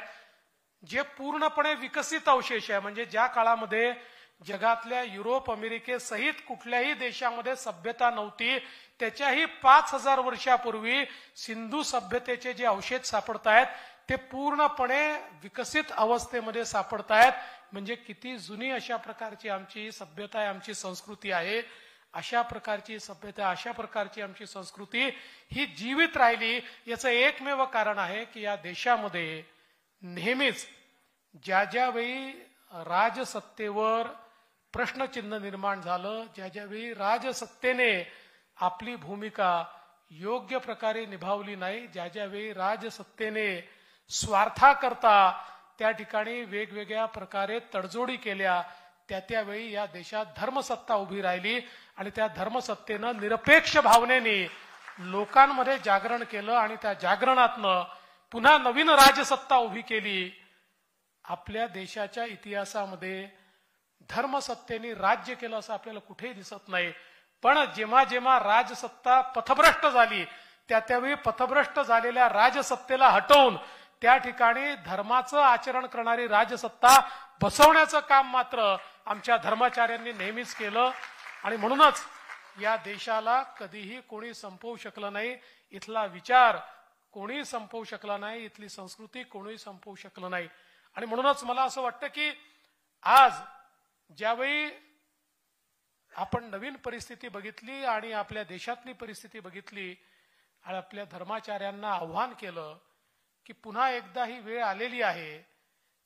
जे पूर्णपणे विकसित अवशेष आहे, म्हणजे ज्या काळामध्ये जगातल्या युरोप, अमेरिकेसहित कुठल्याही देशामध्ये सभ्यता नव्हती, त्याच्याही 5000 वर्षापूर्वी सिंधू सभ्यतेचे जे अवशेष सापडत आहेत ते पूर्णपणे विकसित अवस्थेमध्ये सापडत आहेत. म्हणजे किती जुनी अशा प्रकारची आमची सभ्यता आहे, आमची संस्कृती आहे. अशा प्रकारची सभ्यता, अशा प्रकारची आमची संस्कृती ही जीवित राहिली. याचं एकमेव कारण आहे की या देशामध्ये नेहमीच ज्या वेळी राजसत्तेवर प्रश्नचिन्ह निर्माण झालं, ज्या वेळी राजसत्तेने आपली भूमिका योग्य प्रकारे निभावली नाही, ज्या वेळी राजसत्तेने स्वार्थाकरता त्या ठिकाणी वेगवेगळ्या प्रकारे तडजोडी केल्या, त्यावेळी या देशात धर्मसत्ता उभी राहिली. आणि त्या धर्मसत्तेनं निरपेक्ष भावनेने लोकांमध्ये जागरण केलं आणि त्या जागरणातनं पुन्हा नवीन राजसत्ता उभी केली. आपल्या देशाच्या इतिहासामध्ये धर्मसत्तेने राज्य केलं असं आपल्याला कुठेही दिसत नाही. पण जेव्हा जेव्हा राजसत्ता पथभ्रष्ट झाली त्यावेळी पथभ्रष्ट झालेल्या राजसत्तेला हटवून त्या ठिकाणी धर्माचं आचरण करणारी राजसत्ता बसवण्याचं काम मात्र आमच्या धर्माचार्यांनी नेहमीच केलं. आणि म्हणूनच या देशाला कधीही कोणी संपवू शकलं नाही. इथला विचार कोणी संपवू शकला नाही, इथली संस्कृती कोणी संपवू शकलं नाही. आणि म्हणूनच मला असं वाटतं की आज ज्यावेळी आपण नवीन परिस्थिती बघितली आणि आपल्या देशातली परिस्थिती बघितली आणि आपल्या धर्माचार्यांना आव्हान केलं की पुन्हा एकदा ही वेळ आलेली आहे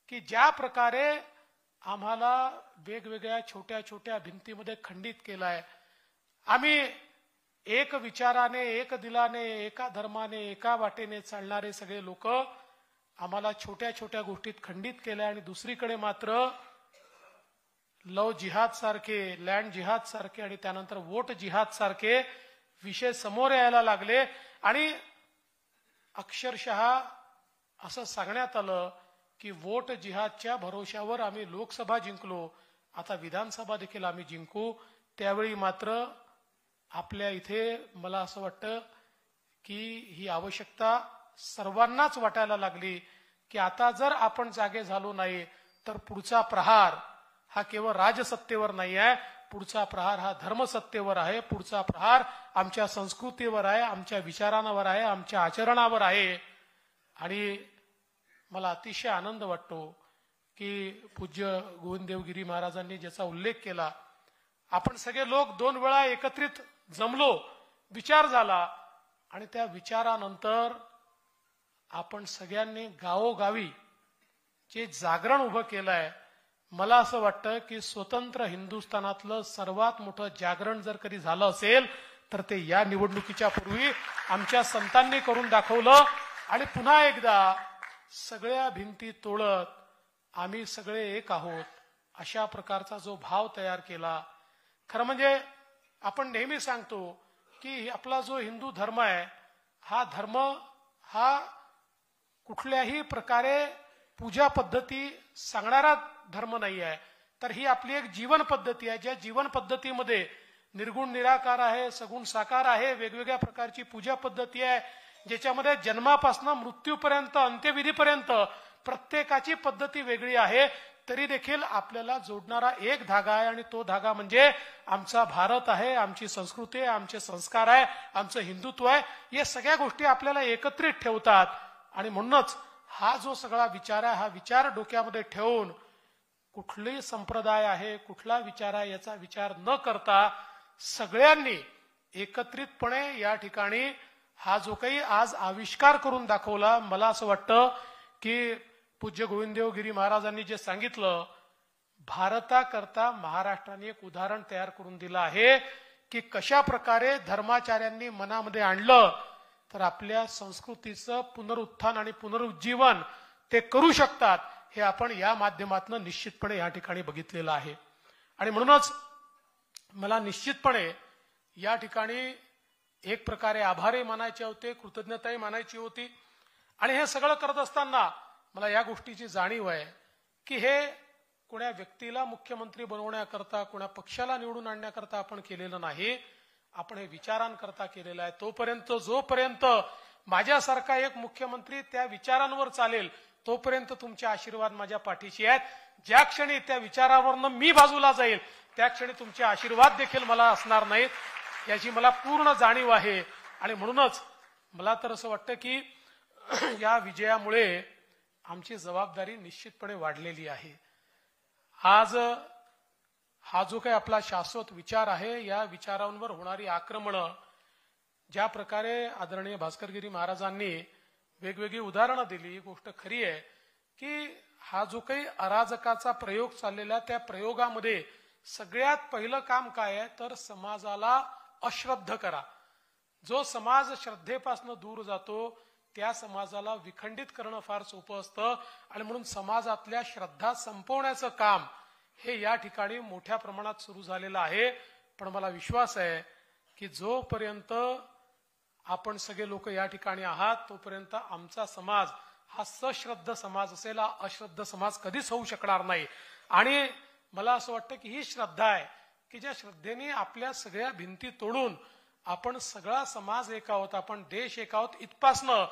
की ज्या प्रकारे आम्हाला वेगवेगळ्या छोट्या छोट्या भिंतीमध्ये खंडित केलाय, आम्ही एक विचाराने, एक दिलाने, एका धर्माने, एका वाटेने चालणारे सगळे लोक आम्हाला छोट्या छोट्या गोष्टीत खंडित केल्या आणि दुसरीकडे मात्र लव जिहाद सारखे, लँड जिहाद सारखे आणि त्यानंतर वोट जिहाद सारखे विषय समोर यायला लागले. आणि अक्षरशः असं सांगण्यात आलं की वोट जिहादच्या भरोशावर आम्ही लोकसभा जिंकलो, आता विधानसभा देखील आम्ही जिंकू. त्यावेळी मात्र आपल्या इथे मला असं वाटतं की ही आवश्यकता सर्वांनाच वाटायला लागली की आता जर आपण जागे झालो नाही तर पुढचा प्रहार हा केवळ राजसत्तेवर नाही आहे, पुढचा प्रहार हा धर्मसत्तेवर आहे, पुढचा प्रहार आमच्या संस्कृतीवर आहे, आमच्या विचारांवर आहे, आमच्या आचरणावर आहे. आणि मला अतिशय आनंद वाटतो की पूज्य गोविंददेवगिरी महाराजांनी ज्याचा उल्लेख केला, आपण सगळे लोक 2 वेळा एकत्रित जमलो, विचार झाला आणि त्या विचारानंतर आपण सगळ्यांनी गावोगावी जे जागरण उभं केलंय, मला असं वाटतं की स्वतंत्र हिंदुस्थानातलं सर्वात मोठं जागरण जर कधी झालं असेल तर ते या निवडणुकीच्या पूर्वी आमच्या संतांनी करून दाखवलं. आणि पुन्हा एकदा सगळ्या भिंती तोडत आम्ही सगळे एक आहोत अशा प्रकारचा जो भाव तयार केला. खरं म्हणजे आपण नेहमी सांगतो की आपला जो हिंदू धर्म आहे हा धर्म हा कुठल्याही प्रकारे पूजा पद्धती सांगणारा धर्म नाही आहे, तर ही आपली एक जीवन पद्धती आहे. ज्या जीवन पद्धतीमध्ये निर्गुण निराकार आहे, सगुण साकार आहे, वेगवेगळ्या प्रकारची पूजा पद्धती आहे, ज्याच्यामध्ये जन्मापासून मृत्यूपर्यंत अंत्यविधीपर्यंत प्रत्येकाची पद्धती वेगळी आहे. तरी देखील आपल्याला जोडणारा एक धागा आहे आणि तो धागा म्हणजे आमचा भारत आहे, आमची संस्कृती आहे, आमचे संस्कार आहे, आमचं हिंदुत्व आहे. या सगळ्या गोष्टी आपल्याला एकत्रित ठेवतात. आणि म्हणूनच हा जो सगळा विचार आहे हा विचार डोक्यामध्ये ठेवून कुठलाही संप्रदाय आहे, कुठला विचार आहे याचा विचार न करता सगळ्यांनी एकत्रितपणे या ठिकाणी हा जो काही आज आविष्कार करून दाखवला, मला असं वाटतं की पूज्य गोविंददेवगिरी महाराजांनी जे सांगितलं, भारताकरता महाराष्ट्राने एक उदाहरण तयार करून दिलं आहे की कशा प्रकारे धर्माचार्यांनी मनामध्ये आणलं तर आपल्या संस्कृतीचं पुनरुत्थान आणि पुनरुज्जीवन ते करू शकतात. हे आपण या माध्यमातून निश्चितपणे या ठिकाणी बघितलेलं आहे. आणि म्हणूनच मला निश्चितपणे या ठिकाणी एक प्रकारे आभारही मानायचे होते, कृतज्ञताही मानायची होती. आणि हे सगळं करत असताना मला या गोष्टीची जाणीव आहे की हे कोणा व्यक्तीला मुख्यमंत्री बनवण्याकरता, कोणा पक्षाला निवडून आणण्याकरता आपण केलेलं नाही, आपण हे विचारांकरता केलेलं आहे. जोपर्यंत माझ्यासारखा एक मुख्यमंत्री त्या विचारांवर चालेल तोपर्यंत तुमचे आशीर्वाद माझ्या पाठीशी आहेत. ज्या क्षणी त्या विचारावरनं मी बाजूला जाईल त्या क्षणी तुमचे आशीर्वाद देखील मला असणार नाहीत, याची मला पूर्ण जाणीव आहे. आणि म्हणूनच मला तर असं वाटतं की या विजयामुळे आमची जबाबदारी निश्चितपणे वाढलेली आहे. आज हा जो काही आपला शाश्वत विचार आहे, या विचारांवर होणारी आक्रमणं, ज्या प्रकारे आदरणीय भास्करगिरी महाराजांनी वेगवेगळी उदाहरणं दिली, ही गोष्ट खरी आहे की हा जो काही अराजकाचा प्रयोग चाललेला, त्या प्रयोगामध्ये सगळ्यात पहिलं काम काय आहे तर समाजाला अश्रद्ध करा. जो समाज श्रद्धेपासून दूर जातो त्या समाजाला विखंडित करणं फार सोपं असतं. आणि म्हणून समाजातल्या श्रद्धा संपवण्याचं काम हे या ठिकाणी मोठ्या प्रमाणात सुरू झालेलं आहे. पण मला विश्वास आहे की जोपर्यंत आपण सगळे लोक या ठिकाणी आहात, तोपर्यंत आमचा समाज हा सश्रद्ध समाज असेल, हा अश्रद्ध समाज कधीच होऊ शकणार नाही. आणि मला असं वाटतं की ही श्रद्धा आहे की ज्या श्रद्धेने आपल्या सगळ्या भिंती तोडून आपण सगळा समाज एक आहोत, आपण देश एक आहोत, इथपासनं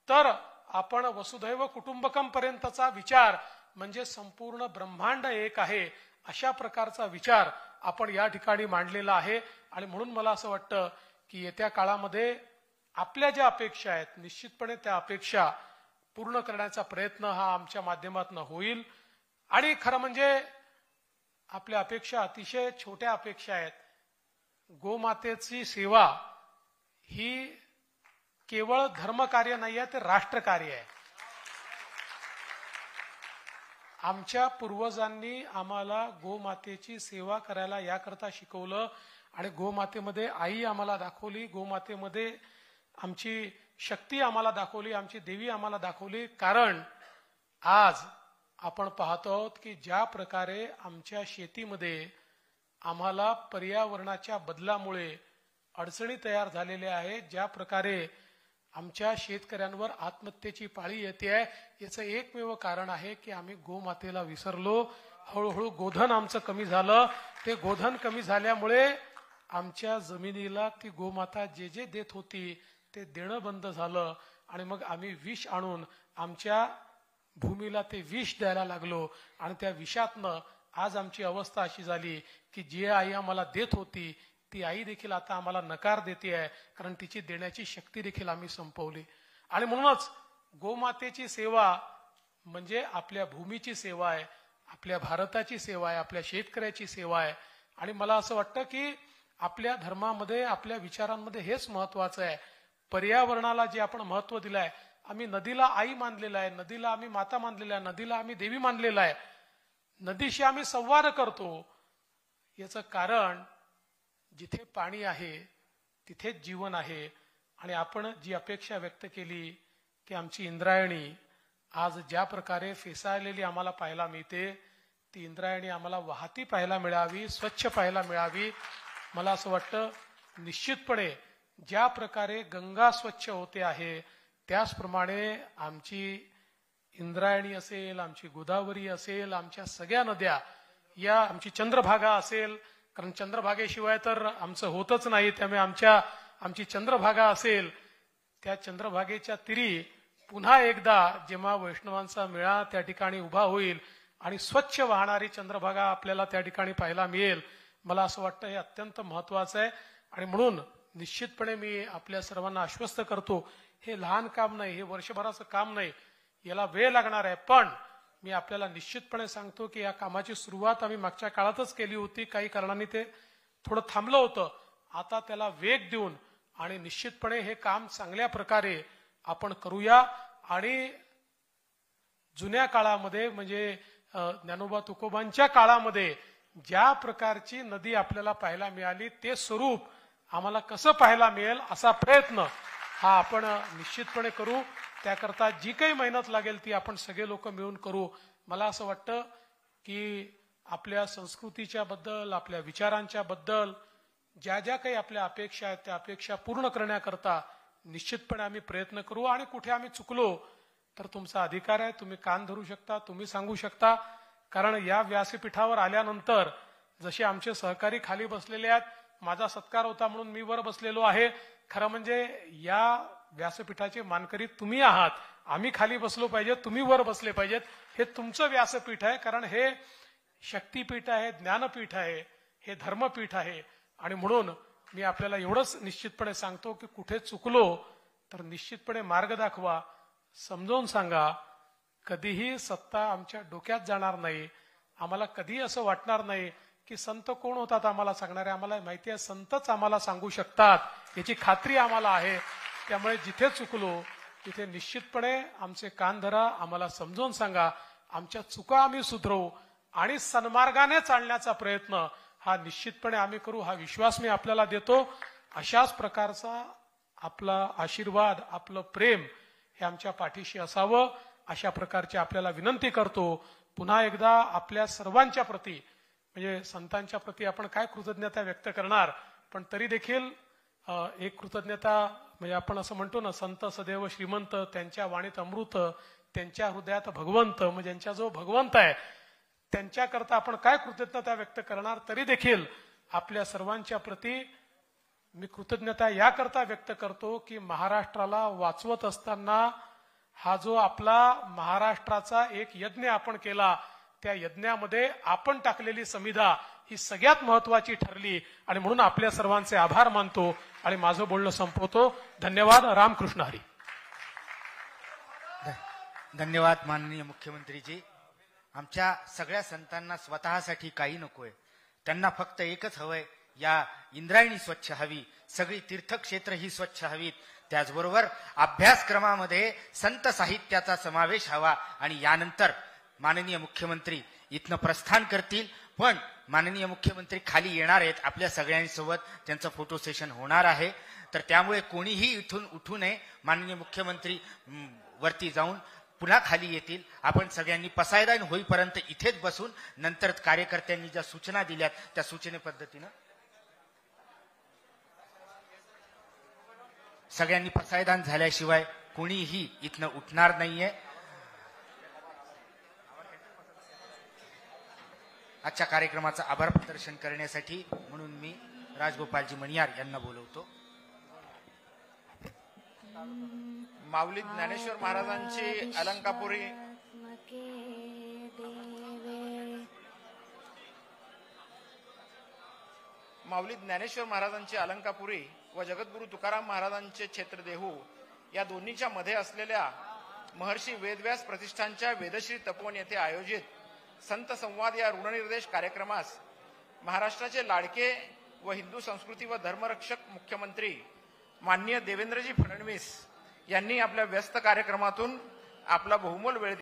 तर आपण वसुधैव कुटुंबकम पर्यंतचा विचार म्हणजे संपूर्ण ब्रह्मांड एक आहे, अशा प्रकारचा विचार आपण या ठिकाणी मांडलेला आहे. आणि म्हणून मला असं वाटतं की येत्या काळामध्ये आपल्या ज्या अपेक्षा आहेत निश्चितपणे त्या अपेक्षा पूर्ण करण्याचा प्रयत्न हा आमच्या माध्यमातून होईल. आणि खरं म्हणजे आपल्या अपेक्षा अतिशय छोट्या अपेक्षा आहेत. गोमातेची सेवा ही केवळ धर्मकार्य नाही आहे, ते राष्ट्रकार्य आहे. आमच्या पूर्वजांनी आम्हाला गोमातेची सेवा करायला याकरता शिकवलं आणि गोमातेमध्ये आई आम्हाला दाखवली, गोमातेमध्ये आमची शक्ती आम्हाला दाखवली, आमची देवी आम्हाला दाखवली. कारण आज आपण पाहतो आहोत की ज्या प्रकारे आमच्या शेतीमध्ये आम्हाला पर्यावरणाच्या बदलामुळे अडचणी तयार झालेल्या आहेत, ज्या प्रकारे आमच्या शेतकऱ्यांवर आत्महत्येची पाळी येते आहे, याचं एकमेव कारण आहे की आम्ही गोमातेला विसरलो. हळूहळू गोधन आमचं कमी झालं. ते गोधन कमी झाल्यामुळे आमच्या जमिनीला ती गोमाता जे जे देत होती ते देणं बंद झालं आणि मग आम्ही विष आणून आमच्या भूमीला ते विष द्यायला लागलो. आणि त्या विषातनं आज आमची अवस्था अशी झाली की जी आई आम्हाला देत होती ती आई देखील आता आम्हाला नकार देते आहे, कारण तिची देण्याची शक्ती देखील आम्ही संपवली. आणि म्हणूनच गोमातेची सेवा म्हणजे आपल्या भूमीची सेवा आहे, आपल्या भारताची सेवा आहे, आपल्या शेतकऱ्याची सेवा आहे. आणि मला असं वाटतं की आपल्या धर्मामध्ये आपल्या विचारांमध्ये हेच महत्वाचं आहे. पर्यावरणाला जे आपण महत्व दिलंय, आम्ही नदीला आई मानलेला आहे, नदीला आम्ही माता मानलेला आहे, नदीला आम्ही देवी मानलेला आहे, नदीशी आम्ही संवाद करतो. याचं कारण जिथे पाणी आहे तिथेच जीवन आहे. आणि आपण जी अपेक्षा व्यक्त केली की आमची इंद्रायणी आज ज्या प्रकारे फेसाळलेली आम्हाला पाहायला मिळते, ती इंद्रायणी आम्हाला वाहती पाहायला मिळावी, स्वच्छ पाहायला मिळावी. मला असं वाटतं निश्चितपणे ज्या प्रकारे गंगा स्वच्छ होते आहे त्याचप्रमाणे आमची इंद्रायणी असेल, आमची गोदावरी असेल, आमच्या सगळ्या नद्या, या आमची चंद्रभागा असेल, कारण चंद्रभागेशिवाय तर आमचं होतच नाही, त्यामुळे आमची चंद्रभागा असेल, त्या चंद्रभागेच्या तीरी पुन्हा एकदा जेव्हा वैष्णवांचा मेळा त्या ठिकाणी उभा होईल आणि स्वच्छ वाहणारी चंद्रभागा आपल्याला त्या ठिकाणी पाहायला मिळेल. मला असं वाटतं हे अत्यंत महत्वाचं आहे. आणि म्हणून निश्चितपणे मी आपल्या सर्वांना आश्वस्त करतो, हे लहान काम नाही, हे वर्षभराचं काम नाही, याला वेळ लागणार आहे. पण मी आपल्याला निश्चितपणे सांगतो की या कामाची सुरुवात आम्ही मागच्या काळातच केली होती, काही कारणांनी ते थोडं थांबलं होतं. आता त्याला वेग देऊन आणि निश्चितपणे हे काम चांगल्या प्रकारे आपण करूया. आणि जुन्या काळामध्ये म्हणजे ज्ञानोबा तुकोबांच्या काळामध्ये ज्या प्रकारची नदी आपल्याला पाहायला मिळाली ते स्वरूप आम्हाला कसं पाहायला मिळेल असा प्रयत्न हा आपण निश्चितपणे करू. त्याकरता जी काही मेहनत लागेल ती आपण सगळे लोक मिळून करू. मला असं वाटतं की आपल्या संस्कृतीच्या बद्दल, आपल्या विचारांच्या बद्दल ज्या ज्या काही आपल्या अपेक्षा आहेत त्या अपेक्षा पूर्ण करण्याकरता निश्चितपणे आम्ही प्रयत्न करू. आणि कुठे आम्ही चुकलो तर तुमचा अधिकार आहे, तुम्ही कान धरू शकता, तुम्ही सांगू शकता. कारण या व्यासपीठावर आल्यानंतर जसे आमचे सहकारी खाली बसलेले आहेत, माझा सत्कार होता म्हणून मी वर बसलेलो आहे, खरं म्हणजे या व्यासपीठाचे मानकरी तुम्ही आहात. आम्ही खाली बसलो पाहिजे, तुम्ही वर बसले पाहिजेत. हे तुमचं व्यासपीठ आहे, कारण हे शक्तीपीठ आहे, ज्ञानपीठ आहे, हे धर्मपीठ आहे. आणि म्हणून मी आपल्याला एवढंच निश्चितपणे सांगतो की कुठे चुकलो तर निश्चितपणे मार्ग दाखवा, समजावून सांगा. कधीही सत्ता आमच्या डोक्यात जाणार नाही. आम्हाला कधी असं वाटणार नाही की संत कोण होतात आम्हाला सांगणारे. आम्हाला माहिती आहे संतच आम्हाला सांगू शकतात, याची खात्री आम्हाला आहे. त्यामुळे जिथे चुकलो तिथे निश्चितपणे आमचे कान धरा, आम्हाला समजावून सांगा, आमच्या चुका आम्ही सुधरवू आणि सन्मार्गाने चालण्याचा प्रयत्न हा निश्चितपणे आम्ही करू, हा विश्वास मी आपल्याला देतो. अशाच प्रकारचा आपला आशीर्वाद, आपलं प्रेम हे आमच्या पाठीशी असावं, अशा प्रकारची आपल्याला विनंती करतो. पुन्हा एकदा आपल्या सर्वांच्या प्रती म्हणजे संतांच्या प्रती आपण काय कृतज्ञता व्यक्त करणार, पण तरी देखील एक कृतज्ञता म्हणजे आपण असं म्हणतो ना, संत सदैव श्रीमंत, त्यांच्या वाणीत अमृत, त्यांच्या हृदयात भगवंत, म्हणजे ज्यांच्या जो भगवंत आहे त्यांच्याकरता आपण काय कृतज्ञता व्यक्त करणार. तरी देखील आपल्या सर्वांच्या प्रती मी कृतज्ञता याकरता व्यक्त करतो की महाराष्ट्राला वाचवत असताना हा जो आपला महाराष्ट्राचा एक यज्ञ आपण केला, त्या यज्ञामध्ये आपण टाकलेली समिधा ही सगळ्यात महत्वाची ठरली आणि म्हणून आपल्या सर्वांचे आभार मानतो आणि माझं बोलणं संपवतो. धन्यवाद. रामकृष्ण हरी. धन्यवाद माननीय मुख्यमंत्रीजी. आमच्या सगळ्या संतांना स्वतःसाठी काही नकोय, त्यांना फक्त एकच हवंय, या इंद्रायणी स्वच्छ हवी, सगळी तीर्थक्षेत्र ही स्वच्छ हवीत. त्याचबरोबर अभ्यासक्रमामध्ये संत साहित्याचा समावेश हवा आणि यानंतर माननीय मुख्यमंत्री इथनं प्रस्थान करतील, पण माननीय मुख्यमंत्री खाली येणार आहेत. आपल्या सगळ्यांसोबत त्यांचं फोटो सेशन होणार आहे, तर त्यामुळे कोणीही इथून उठू नये. माननीय मुख्यमंत्री वरती जाऊन पुन्हा खाली येतील. आपण सगळ्यांनी पसायदान होईपर्यंत इथेच बसून नंतर कार्यकर्त्यांनी ज्या सूचना दिल्यात त्या सूचने पद्धतीनं सगळ्यांनी पसायदान झाल्याशिवाय कोणीही इथनं उठणार नाहीये. आजच्या कार्यक्रमाचं आभार प्रदर्शन करण्यासाठी म्हणून मी राजगोपालजी मणियार यांना बोलवतो. माऊली ज्ञानेश्वर महाराजांची अलंकापुरी माऊली ज्ञानेश्वर महाराजांची अलंकापुरी व जगद्गुरु तुकाराम महाराजांचे क्षेत्रदेहू या दोन्हीच्या मध्ये असलेल्या महर्षी वेदव्यास प्रतिष्ठानच्या वेदश्री तपोवन येथे आयोजित संत संवाद या ऋणनिर्देश कार्यक्रमास महाराष्ट्राचे लाडके व हिंदू संस्कृती व धर्मरक्षक मुख्यमंत्री माननीय देवेंद्रजी फडणवीस यांनी आपल्या व्यस्त कार्यक्रमातून आपला बहुमोल वेळ